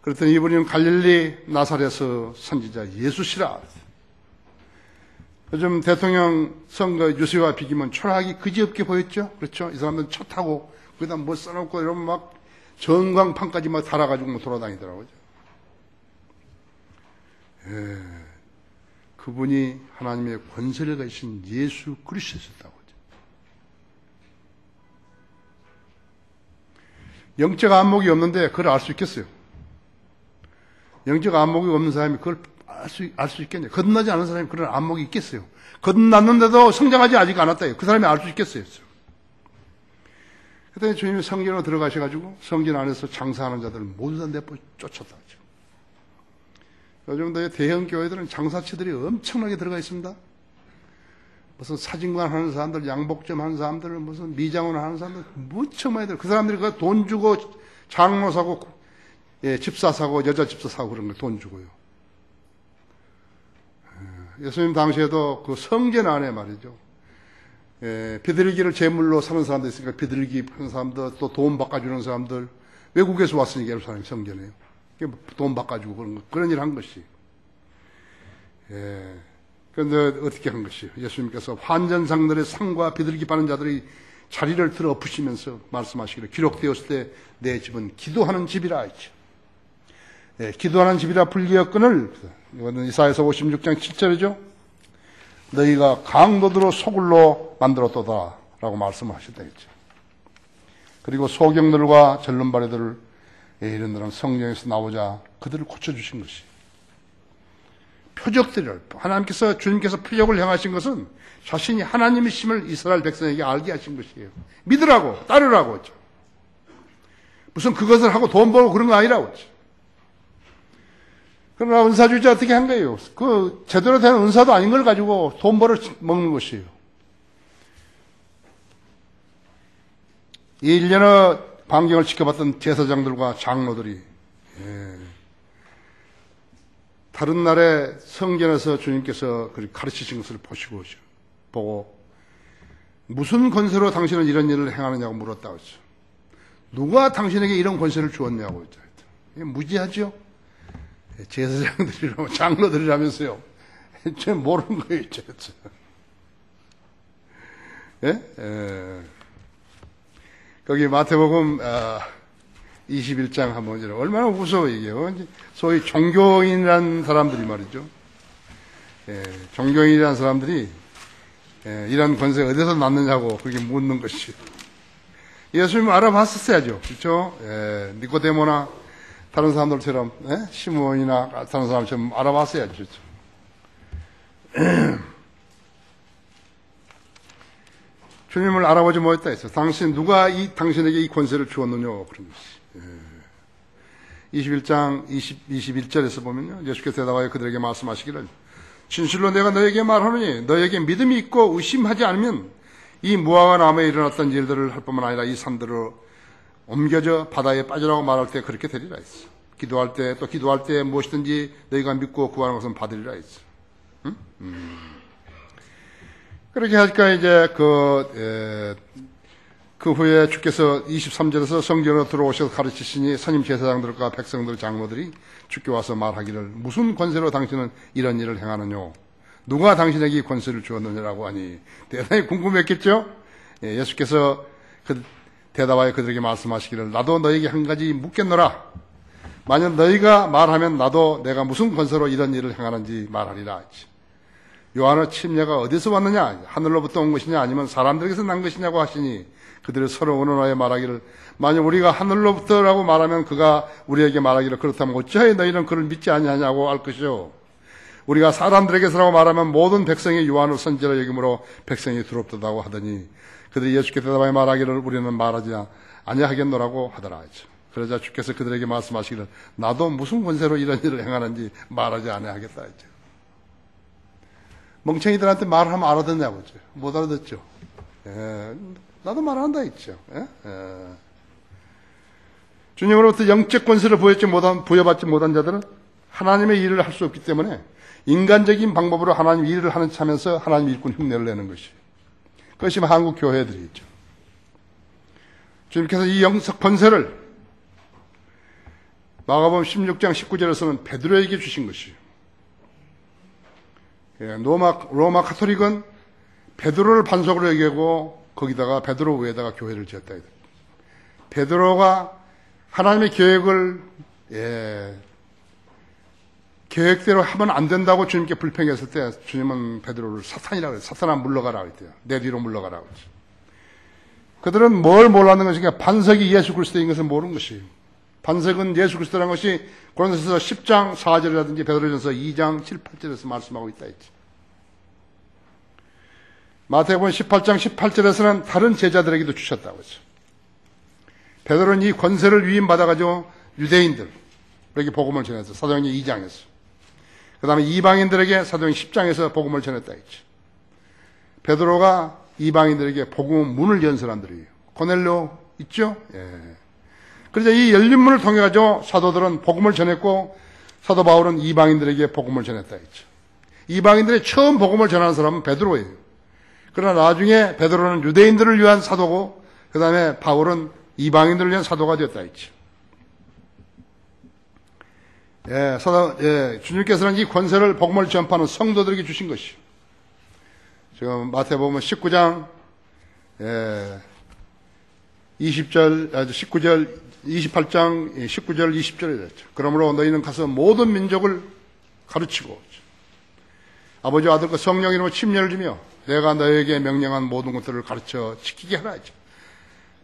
그랬더니 이분은 갈릴리 나사렛에서 선지자 예수시라. 요즘 대통령 선거 유세와 비기면 초라하기 그지없게 보였죠? 그렇죠? 이 사람들은 차 타고 거기다 뭐 써놓고 이러면 막 전광판까지 막 달아가지고 돌아다니더라고요. 그분이 하나님의 권세를 가지신 예수 그리스도였다고 하죠. 영적 안목이 없는데 그걸 알 수 있겠어요? 영적 안목이 없는 사람이 그걸 알 수 있겠냐? 거듭나지 않은 사람이 그런 안목이 있겠어요? 거듭났는데도 성장하지 아직 않았다. 그 사람이 알 수 있겠어요? 그때 주님이 성전으로 들어가셔가지고 성전 안에서 장사하는 자들을 모두 다 내버 쫓았다. 요즘도 대형 교회들은 장사치들이 엄청나게 들어가 있습니다. 무슨 사진관 하는 사람들, 양복점 하는 사람들, 무슨 미장원 하는 사람들 무척 많이 들어. 그 사람들이 그 돈 주고 장로 사고, 집사 사고, 여자 집사 사고 그런 거 돈 주고요. 예수님 당시에도 그 성전 안에 말이죠. 비둘기를 제물로 사는 사람도 있으니까 비둘기 파는 사람들, 또 돈 바꿔주는 사람들, 외국에서 왔으니까 예루살렘 성전에요. 돈 바꿔주고 그런 일 한 것이. 그런데 어떻게 한 것이요? 예수님께서 환전상들의 상과 비둘기 파는 자들이 자리를 들어 엎으시면서 말씀하시기를 기록되었을 때 내 집은 기도하는 집이라 했죠. 기도하는 집이라 불리었거늘, 이거는 이사야서 56장 7절이죠. 너희가 강도들로 소굴로 만들었도다 라고 말씀하셨다 했죠. 그리고 소경들과 절름발이들을 이런 들은 성경에서 나오자 그들을 고쳐주신 것이, 표적들을 하나님께서, 주님께서 표적을 행하신 것은 자신이 하나님이심을 이스라엘 백성에게 알게 하신 것이에요. 믿으라고, 따르라고 했죠. 무슨 그것을 하고 돈 벌고 그런 거 아니라고 했죠. 그러나 은사주의자 어떻게 한 거예요? 그 제대로 된 은사도 아닌 걸 가지고 돈 벌어 먹는 것이에요. 이 1년의 반경을 지켜봤던 제사장들과 장로들이 다른 날에 성전에서 주님께서 가르치신 것을 보고 무슨 권세로 당신은 이런 일을 행하느냐고 물었다고 했죠. 누가 당신에게 이런 권세를 주었냐고 했죠. 무지하죠? 제사장들이라고 장로들이라면서요. 저 모르는 거예요. 예? 거기 마태복음 21장 한번 보죠. 얼마나 무서워 이게. 소위 종교인이라는 사람들이 말이죠. 종교인이라는 사람들이 이런 권세 어디서 났느냐고 그렇게 묻는 것이. 예수님 알아봤었어야죠. 그렇죠? 니고데모나 다른 사람들처럼, 시므온이나 다른 사람처럼 알아봤어야죠. 그렇죠? 주님을 알아보지 못했다 했어. 누가 당신에게 이 권세를 주었느냐, 그런 것이. 21장 21절에서 보면요. 예수께서 대답하여 그들에게 말씀하시기를, 진실로 내가 너에게 말하노니 너에게 믿음이 있고 의심하지 않으면 이 무화과 나무에 일어났던 일들을 할 뿐만 아니라 이 산들을 옮겨져 바다에 빠지라고 말할 때 그렇게 되리라 했어. 기도할 때 무엇이든지 너희가 믿고 구하는 것은 받으리라 했어. 응? 그렇게 하니까 이제 그 후에 주께서 23절에서 성전으로 들어오셔서 가르치시니 선임 제사장들과 백성들 장로들이 주께 와서 말하기를 무슨 권세로 당신은 이런 일을 행하느냐, 누가 당신에게 이 권세를 주었느냐라고 하니 대단히 궁금했겠죠. 예수께서 대답하여 그들에게 말씀하시기를 나도 너에게 한 가지 묻겠노라. 만약 너희가 말하면 나도 내가 무슨 권세로 이런 일을 행하는지 말하리라. 요한의 침례가 어디서 왔느냐? 하늘로부터 온 것이냐? 아니면 사람들에게서 난 것이냐고 하시니 그들을 서로 의논하여 말하기를 만약 우리가 하늘로부터라고 말하면 그가 우리에게 말하기를 그렇다면 어찌하여 너희는 그를 믿지 아니하냐고 할 것이요. 우리가 사람들에게서라고 말하면 모든 백성이 요한을 선지자로 여김으로 백성이 두렵다고 하더니 그들이 예수께 대답하여 말하기를 우리는 말하지 아니하겠노라고 하더라. 그러자 주께서 그들에게 말씀하시기를 나도 무슨 권세로 이런 일을 행하는지 말하지 아니하겠다 했죠. 멍청이들한테 말하면 알아듣냐고 했죠. 못 알아듣죠. 나도 말한다 했죠. 주님으로부터 영적 권세를 부여받지 못한 자들은 하나님의 일을 할 수 없기 때문에 인간적인 방법으로 하나님 일을 하는 차면서 하나님 일꾼 흉내를 내는 것이. 그것이 한국 교회들이죠. 주님께서 이 영적 권세를 마가복음 16장 19절에서는 베드로에게 주신 것이에요. 로마 카톨릭은 베드로를 반석으로 여기고 거기다가 베드로 위에다가 교회를 지었다. 베드로가 하나님의 계획을 계획대로 하면 안 된다고 주님께 불평했을 때 주님은 베드로를 사탄이라고 그랬어요. 사탄아 물러가라 그랬대요. 내 뒤로 물러가라 그랬어요. 그들은 뭘 몰랐는 것이니까 반석이 예수 그리스도인 것을 모르는 것이에요. 반석은 예수 그리스도라는 것이 고린도서서 10장 4절이라든지 베드로전서 2장 7, 8절에서 말씀하고 있다 했지. 마태복음 18장 18절에서는 다른 제자들에게도 주셨다고 했죠. 베드로는 이 권세를 위임받아가지고 유대인들에게 복음을 전했어. 사도행전 2장에서. 그 다음에 이방인들에게 사도행전 10장에서 복음을 전했다 했죠. 베드로가 이방인들에게 복음 문을 연 사람들이에요. 고넬료 있죠? 그래서 이 열린 문을 통해 가지고 사도들은 복음을 전했고 사도 바울은 이방인들에게 복음을 전했다 했죠. 이방인들이 처음 복음을 전하는 사람은 베드로예요. 그러나 나중에 베드로는 유대인들을 위한 사도고 그 다음에 바울은 이방인들을 위한 사도가 되었다 했죠. 주님께서는 이 권세를 복음을 전파하는 성도들에게 주신 것이요. 지금 마태복음 19장 20절, 19절, 28장 19절, 20절에 됐죠. 그러므로 너희는 가서 모든 민족을 가르치고 아버지와 아들과 성령 이름으로 침례를 주며 내가 너에게 명령한 모든 것들을 가르쳐 지키게 하라 했죠.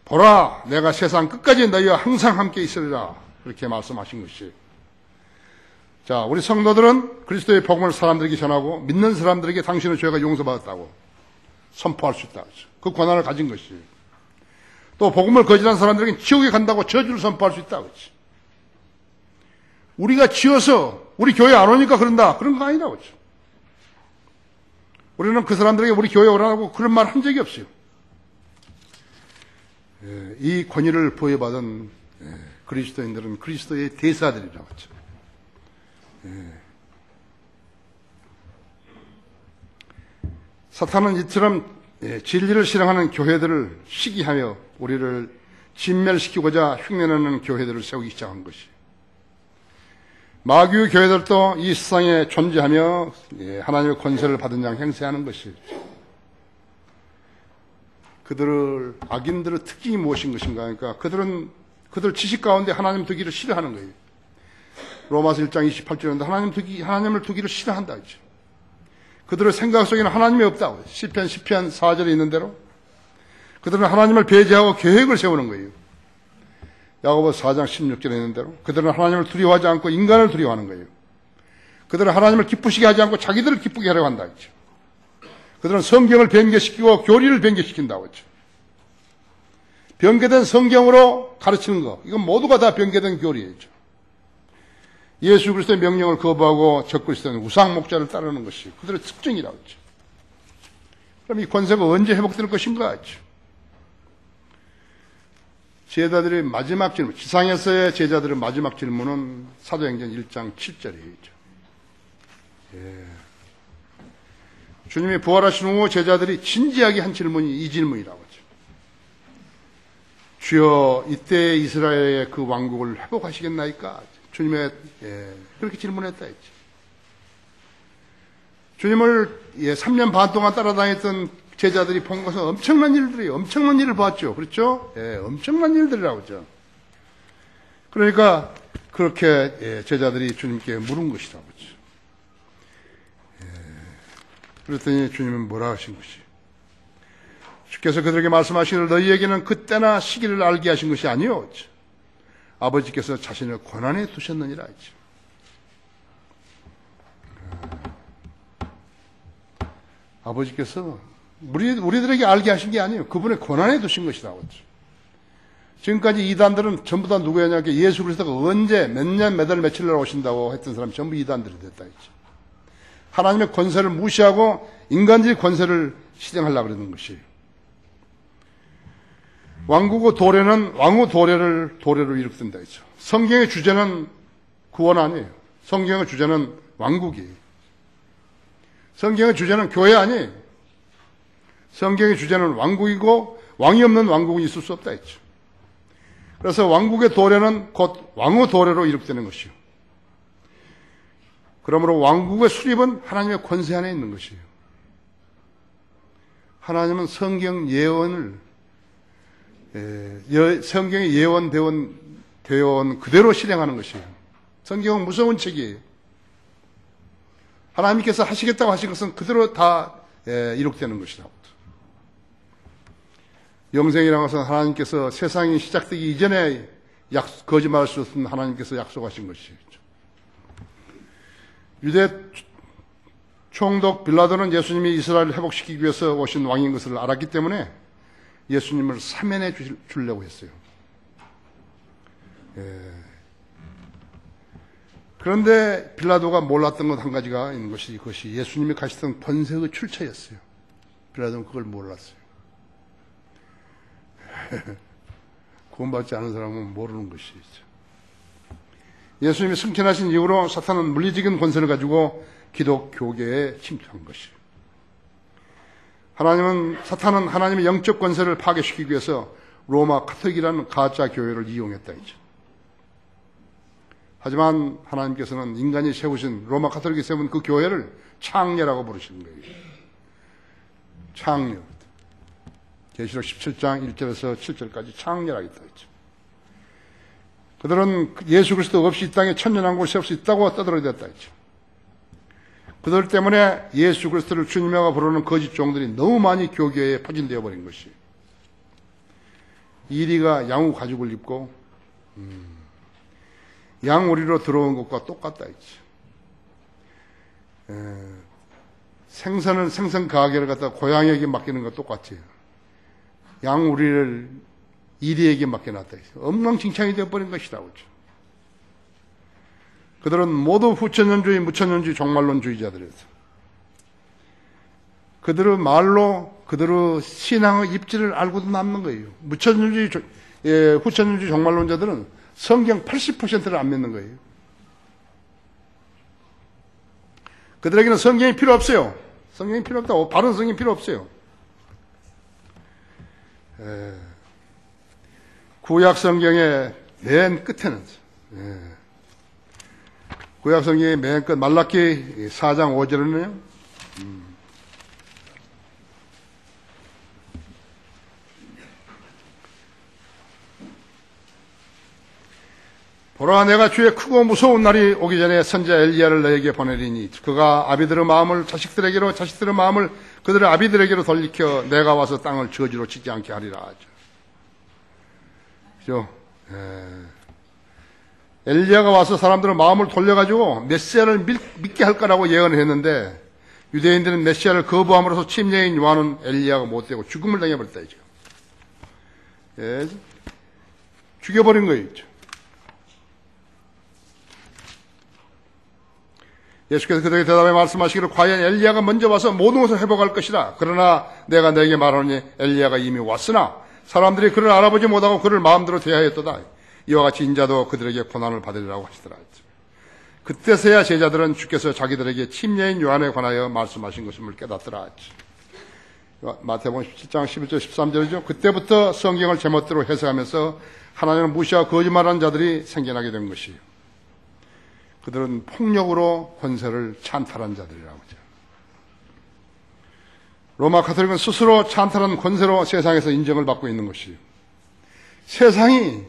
보라, 내가 세상 끝까지 너희와 항상 함께 있으리라. 그렇게 말씀하신 것이에요. 자, 우리 성도들은 그리스도의 복음을 사람들에게 전하고 믿는 사람들에게 당신의 죄가 용서받았다고 선포할 수 있다. 그 권한을 가진 것이에요. 또 복음을 거짓한 사람들에게 지옥에 간다고 저주를 선포할 수 있다. 그렇지. 우리가 지어서 우리 교회 안 오니까 그런다. 그런 거 아니다. 그렇지. 우리는 그 사람들에게 우리 교회 오라고 그런 말 한 적이 없어요. 이 권위를 부여받은 그리스도인들은 그리스도의 대사들이라고 하죠. 사탄은 이처럼 진리를 실행하는 교회들을 시기하며 우리를 진멸시키고자 흉내내는 교회들을 세우기 시작한 것이. 마귀의 교회들도 이 세상에 존재하며 하나님의 권세를 받은 양 행세하는 것이. 악인들의 특징이 무엇인 것인가? 그러니까 그들 지식 가운데 하나님 두기를 싫어하는 거예요. 로마서 1장 28절인데 하나님을 두기를 싫어한다. 이제. 그들의 생각 속에는 하나님이 없다고. 시편 4절에 있는 대로. 그들은 하나님을 배제하고 계획을 세우는 거예요. 야고보서 4장 16절에 있는 대로. 그들은 하나님을 두려워하지 않고 인간을 두려워하는 거예요. 그들은 하나님을 기쁘시게 하지 않고 자기들을 기쁘게 하려고 한다. 이제. 그들은 성경을 변개시키고 교리를 변개시킨다고 했죠. 변개된 성경으로 가르치는 거. 이건 모두가 다 변개된 교리예요. 예수 그리스도의 명령을 거부하고 적그리스도는 우상 목자를 따르는 것이 그들의 특징이라고 했죠. 그럼 이 권세가 언제 회복될 것인가 했죠. 제자들의 마지막 질문, 지상에서의 제자들의 마지막 질문은 사도행전 1장 7절이죠. 주님이 부활하신 후 제자들이 진지하게 한 질문이 이 질문이라고 하죠. 주여, 이때 이스라엘의 그 왕국을 회복하시겠나이까? 주님의 그렇게 질문했다 했죠. 주님을 3년 반 동안 따라다녔던 제자들이 본 것은 엄청난 일들이에요. 엄청난 일을 봤죠. 그렇죠? 엄청난 일들이라고 하죠. 그러니까 그렇게 제자들이 주님께 물은 것이라고 하죠. 그랬더니 주님은 뭐라 하신 것이? 주께서 그들에게 말씀하시기를 너희에게는 그때나 시기를 알게 하신 것이 아니요. 아버지께서 자신을 권한에 두셨느니라 했죠. 아버지께서 우리들에게 알게 하신 게 아니에요. 그분의 권한에 두신 것이라고 했죠. 지금까지 이단들은 전부 다 누구였냐? 예수 그리스도가 언제 몇 년 몇 월 며칠 날 오신다고 했던 사람이 전부 이단들이 됐다 했죠. 하나님의 권세를 무시하고 인간적인 권세를 실행하려고 그러는 것이에요. 왕국의 도래는 왕의 도래로 이룩된다 했죠. 성경의 주제는 구원 아니에요. 성경의 주제는 왕국이에요. 성경의 주제는 교회 아니에요. 성경의 주제는 왕국이고 왕이 없는 왕국은 있을 수 없다 했죠. 그래서 왕국의 도래는 곧 왕의 도래로 이룩되는 것이요. 그러므로 왕국의 수립은 하나님의 권세 안에 있는 것이에요. 하나님은 성경 예언을 성경에 예언되어 그대로 실행하는 것이에요. 성경은 무서운 책이에요. 하나님께서 하시겠다고 하신 것은 그대로 다 이룩되는 것이라고. 영생이라는 것은 하나님께서 세상이 시작되기 이전에 거짓말할 수 없는 하나님께서 약속하신 것이죠. 유대 총독 빌라도는 예수님이 이스라엘을 회복시키기 위해서 오신 왕인 것을 알았기 때문에 예수님을 사면해 주려고 했어요. 그런데 빌라도가 몰랐던 것 한 가지가 있는 것이 그것이 예수님이 가시던 권세의 출처였어요. 빌라도는 그걸 몰랐어요. 구원받지 않은 사람은 모르는 것이죠. 예수님이 승천하신 이후로 사탄은 물리적인 권세를 가지고 기독교계에 침투한 것이에요. 사탄은 하나님의 영적 권세를 파괴시키기 위해서 로마 카톨릭이라는 가짜 교회를 이용했다 했죠. 하지만 하나님께서는 인간이 세우신 로마 카톨릭이 세운 그 교회를 창녀라고 부르시는 거예요. 창녀. 계시록 17장 1절에서 7절까지 창렬하게 써 있죠. 그들은 예수 그리스도 없이 이 땅에 천년왕국을 세울 수 있다고 떠들어댔다 했죠. 그들 때문에 예수 그리스도를 주님이라고 부르는 거짓 종들이 너무 많이 교계에 파진되어 버린 것이. 이리가 양우 가죽을 입고 양우리로 들어온 것과 똑같다 했죠. 생선은 생선 가게를 갖다가 고양이에게 맡기는 것 똑같아요. 양우리를 이리에게 맡겨놨다 했어요. 엉망진창이 되어버린 것이라고 했죠. 그들은 모두 후천년주의, 무천년주의, 종말론주의자들이었어요. 그들의 말로 그들의 신앙의 입지를 알고도 남는 거예요. 무천년주의, 후천년주의 종말론자들은 성경 80%를 안 믿는 거예요. 그들에게는 성경이 필요 없어요. 성경이 필요 없다고. 바른 성경이 필요 없어요. 구약 성경의 맨 끝에는, 구약 성경의 맨 끝, 말라기 4장 5절에는요, 보라, 내가 주의 크고 무서운 날이 오기 전에 선지자 엘리야를 너에게 보내리니 그가 아비들의 마음을 자식들에게로, 자식들의 마음을 그들의 아비들에게로 돌리켜 내가 와서 땅을 저주로 치지 않게 하리라 하죠. 그죠? 엘리야가 와서 사람들의 마음을 돌려가지고 메시아를 믿게 할 거라고 예언을 했는데 유대인들은 메시아를 거부함으로써 침례인 요한은 엘리야가 못되고 죽음을 당해버렸다 이죠. 죽여버린 거예요. 예수께서 그들에게 대답해 말씀하시기를 과연 엘리야가 먼저 와서 모든 것을 회복할 것이라. 그러나 내가 너에게 말하노니 엘리야가 이미 왔으나 사람들이 그를 알아보지 못하고 그를 마음대로 대하였도다. 이와 같이 인자도 그들에게 고난을 받으리라고 하시더라. 그때서야 제자들은 주께서 자기들에게 침례인 요한에 관하여 말씀하신 것임을 깨닫더라. 마태복음 17장 11절 13절이죠. 그때부터 성경을 제멋대로 해석하면서 하나님을 무시하고 거짓말하는 자들이 생겨나게 된 것이에요. 그들은 폭력으로 권세를 찬탈한 자들이라고 하죠. 로마 가톨릭은 스스로 찬탈한 권세로 세상에서 인정을 받고 있는 것이에요. 세상이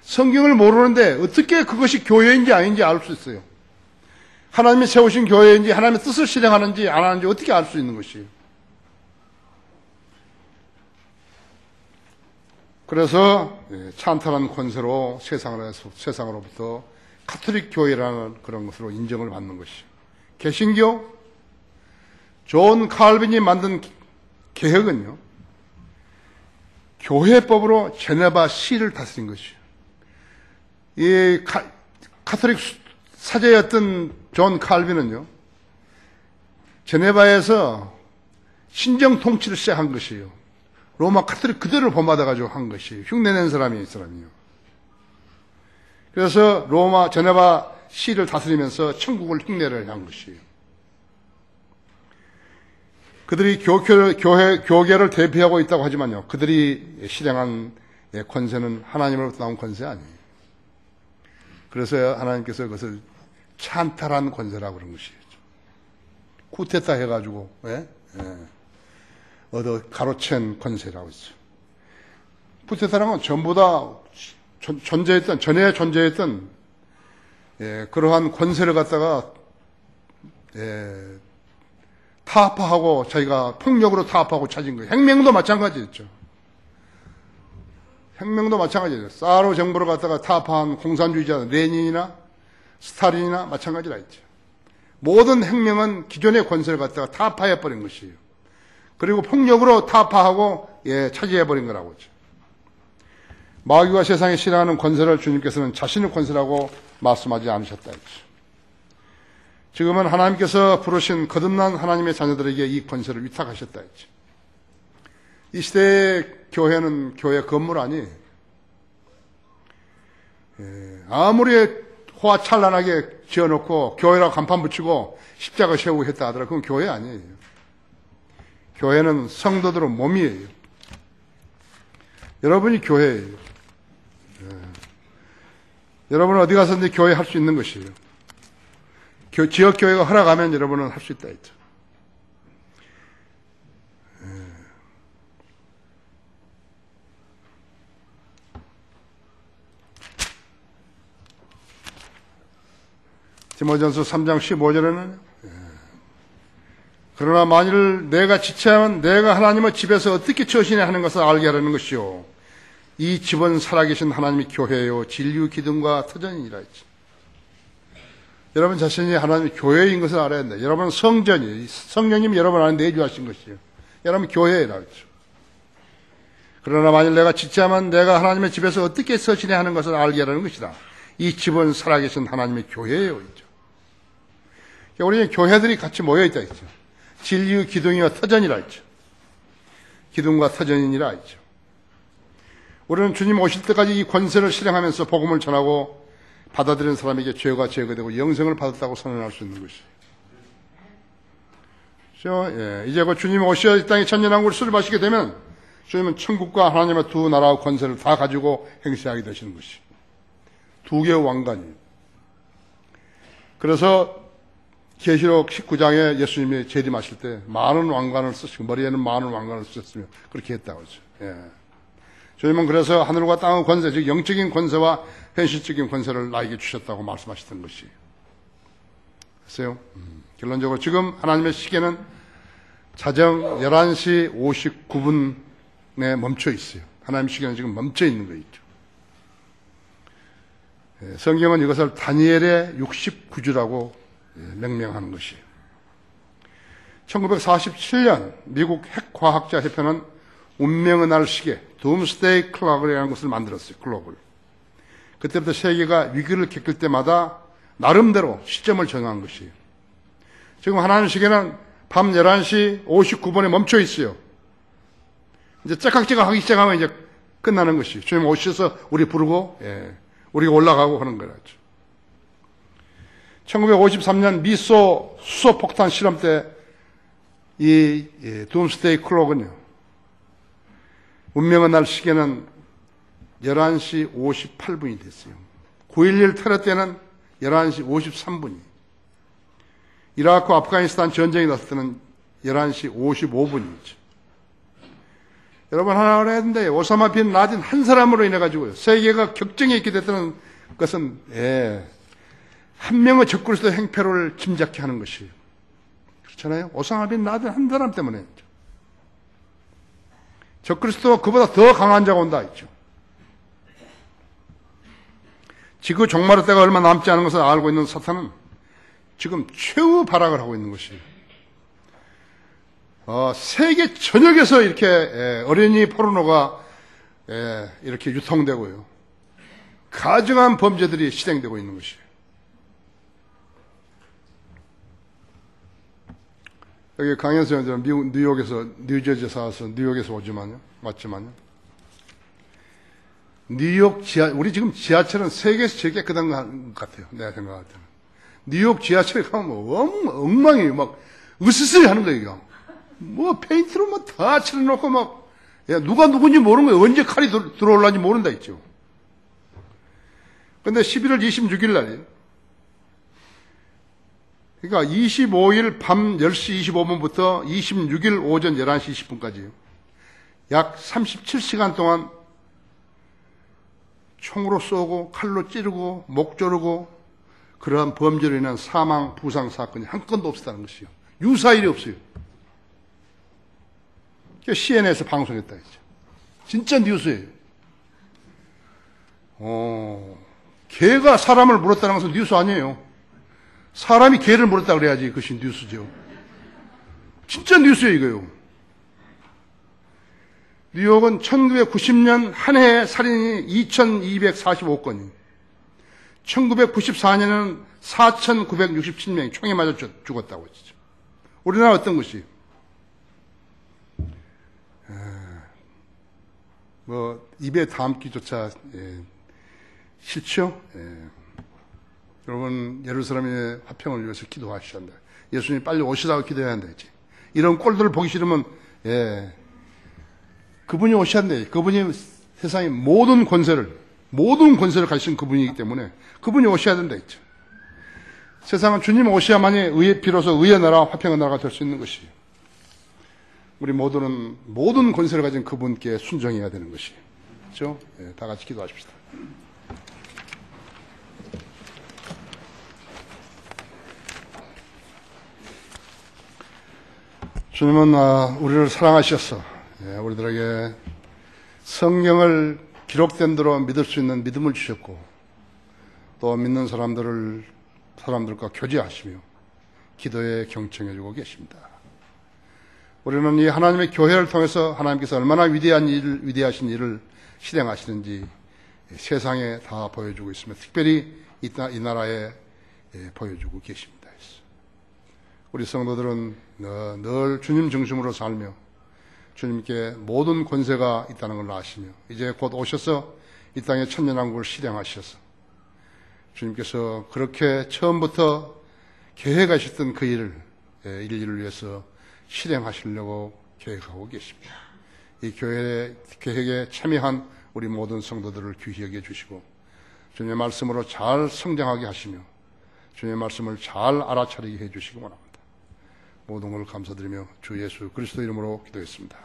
성경을 모르는데 어떻게 그것이 교회인지 아닌지 알 수 있어요. 하나님이 세우신 교회인지 하나님의 뜻을 실행하는지 안 하는지 어떻게 알 수 있는 것이에요. 그래서 찬탈한 권세로 세상으로부터 가톨릭 교회라는 그런 것으로 인정을 받는 것이죠. 개신교, 존 칼빈이 만든 개혁은요, 교회법으로 제네바 시를 다스린 것이죠. 이 가톨릭 사제였던 존 칼빈은요, 제네바에서 신정 통치를 시작한 것이에요. 로마 가톨릭 그대로 본받아가지고 한 것이에요. 흉내낸 사람이 이 사람이요. 그래서 로마 제네바 시를 다스리면서 천국을 흉내를 한 것이에요. 그들이 교계를 대표하고 있다고 하지만요, 그들이 실행한 권세는 하나님으로부터 나온 권세 아니에요. 그래서 하나님께서 그것을 찬탈한 권세라고 그런 것이에요. 쿠데타 해가지고 얻어 가로챈 권세라고 했어요. 쿠데타라는 건 전부 다 전에 존재했던 그러한 권세를 갖다가 타파하고 자기가 폭력으로 타파하고 찾은 거예요. 혁명도 마찬가지였죠. 혁명도 마찬가지예요. 사로 정부를 갖다가 타파한 공산주의자 레닌이나 스탈린이나 마찬가지라 했죠. 모든 혁명은 기존의 권세를 갖다가 타파해버린 것이에요. 그리고 폭력으로 타파하고 차지해버린 거라고 했죠. 마귀가 세상에 실행하는 권세를 주님께서는 자신의 권세라고 말씀하지 않으셨다 했죠. 지금은 하나님께서 부르신 거듭난 하나님의 자녀들에게 이 권세를 위탁하셨다 했죠. 이 시대의 교회는 교회 건물 아니에요. 아무리 호화찬란하게 지어놓고 교회라고 간판 붙이고 십자가 세우고 했다 하더라도 그건 교회 아니에요. 교회는 성도들의 몸이에요. 여러분이 교회예요. 여러분은 어디 가서든지 교회 할 수 있는 것이에요. 지역교회가 허락하면 여러분은 할 수 있다 했죠. 디모데전서 3장 15절에는 그러나 만일 내가 지체하면 내가 하나님의 집에서 어떻게 처신해야 하는 것을 알게 하려는 것이요 이 집은 살아계신 하나님의 교회요 진리의 기둥과 터전이니라 했지. 여러분 자신이 하나님의 교회인 것을 알아야 된다. 여러분은 성령님 여러분 안에 내주하신 것이요 여러분 교회라 했죠. 그러나 만일 내가 지체하면 내가 하나님의 집에서 어떻게 처신해야 하는 것을 알게 하려는 것이다. 이 집은 살아계신 하나님의 교회예요. 있죠. 우리는 교회들이 같이 모여있다 했죠. 진리의 기둥이와 터전이라 했죠. 기둥과 터전이라 했죠. 우리는 주님 오실 때까지 이 권세를 실행하면서 복음을 전하고 받아들이는 사람에게 죄가 제거되고 영생을 받았다고 선언할 수 있는 것이에요. 그렇죠? 이제 그 주님 오셔 이 땅에 천년왕국을 수립하시게 되면 주님은 천국과 하나님의 두 나라의 권세를 다 가지고 행세하게 되시는 것이에요. 두 개의 왕관이에요. 그래서 계시록 19장에 예수님이 재림하실 때 많은 왕관을 쓰시고 머리에는 많은 왕관을 쓰셨으며 그렇게 했다고 하죠. 주님은 그래서 하늘과 땅의 권세, 즉 영적인 권세와 현실적인 권세를 나에게 주셨다고 말씀하셨던 것이에요. 글쎄요. 결론적으로 지금 하나님의 시계는 자정 11시 59분에 멈춰 있어요. 하나님의 시계는 지금 멈춰 있는 거 있죠. 성경은 이것을 다니엘의 69주라고 명명하는 것이에요. 1947년 미국 핵과학자 협회는 운명의 날 시계, 둠스데이 클럭이라는 것을 만들었어요. 클럭을. 그때부터 세계가 위기를 겪을 때마다 나름대로 시점을 정한 것이에요. 지금 하나님 시계는 밤 11시 59분에 멈춰 있어요. 이제 째깍째깍 하기 시작하면 이제 끝나는 것이에요. 주님 오셔서 우리 부르고, 우리가 올라가고 하는 거라죠. 1953년 미소 수소폭탄 실험 때 이 둠스데이 클럭은요. 운명의 날 시계는 11시 58분이 됐어요. 9.11 테러 때는 11시 53분이. 이라크 아프가니스탄 전쟁이 났을 때는 11시 55분이죠. 여러분 하나 알아야 되는데 오사마 빈 라딘 한 사람으로 인해 가지고요. 세계가 격정에 있게 됐다는 것은 한 명의 적그리스도 행패를 짐작케 하는 것이에요. 그렇잖아요. 오사마 빈 라딘 한 사람 때문에 적그리스도가 그보다 더 강한 자가 온다 했죠. 지구 종말의 때가 얼마 남지 않은 것을 알고 있는 사탄은 지금 최후 발악을 하고 있는 것이에요. 세계 전역에서 이렇게 어린이 포르노가 이렇게 유통되고요. 가증한 범죄들이 실행되고 있는 것이에요. 여기 강현수 형제는 미국 뉴욕에서 뉴저지에 살아서 뉴욕에서 왔지만요. 뉴욕 우리 지금 지하철은 세계에서 제일 깨끗한 것 같아요. 내가 생각할 때는. 뉴욕 지하철에 가면 엉망이에요. 막 으스스리 하는 거예요. 뭐 페인트로 뭐 다 칠해놓고 막 누가 누군지 모르는 거예요. 언제 칼이 들어올란지 모른다 했죠. 근데 11월 26일 날이에요. 그러니까 25일 밤 10시 25분부터 26일 오전 11시 20분까지요. 약 37시간 동안 총으로 쏘고 칼로 찌르고 목 조르고 그러한 범죄로 인한 사망, 부상 사건이 한 건도 없었다는 것이요. 유사일이 없어요. CNN에서 방송했다 했죠. 진짜 뉴스예요. 개가 사람을 물었다는 것은 뉴스 아니에요. 사람이 개를 물었다 그래야지 그것이 뉴스죠. 진짜 뉴스예요, 이거요. 뉴욕은 1990년 한 해의 살인이 2245건이, 1994년에는 4967명이 총에 맞아 죽었다고 했죠. 우리나라 어떤 것이? 입에 담기조차 싫죠? 여러분, 예루살렘의 화평을 위해서 기도하셔야 한다. 예수님 빨리 오시라고 기도해야 한다. 이런 꼴들을 보기 싫으면, 그분이 오셔야 한다. 그분이 세상의 모든 권세를 가지신 그분이기 때문에 그분이 오셔야 된다. 했죠. 세상은 주님 오셔야만이 비로소 의의 나라, 화평의 나라가 될 수 있는 것이에요. 우리 모두는 모든 권세를 가진 그분께 순종해야 되는 것이에요. 그렇죠? 다 같이 기도하십시다. 주님은 우리를 사랑하셔서 우리들에게 성경을 기록된 대로 믿을 수 있는 믿음을 주셨고 또 믿는 사람들과 교제하시며 기도에 경청해주고 계십니다. 우리는 이 하나님의 교회를 통해서 하나님께서 얼마나 위대하신 일을 실행하시는지 세상에 다 보여주고 있으며 특별히 이 나라에 보여주고 계십니다. 우리 성도들은 늘 주님 중심으로 살며 주님께 모든 권세가 있다는 걸 아시며 이제 곧 오셔서 이 땅의 천년왕국을 실행하셔서 주님께서 그렇게 처음부터 계획하셨던 그 일을 인류를 위해서 실행하시려고 계획하고 계십니다. 이 교회의 계획에 참여한 우리 모든 성도들을 귀히 여겨주시고 주님의 말씀으로 잘 성장하게 하시며 주님의 말씀을 잘 알아차리게 해주시기 원합니다. 모든 걸 감사드리며 주 예수 그리스도 이름으로 기도했습니다.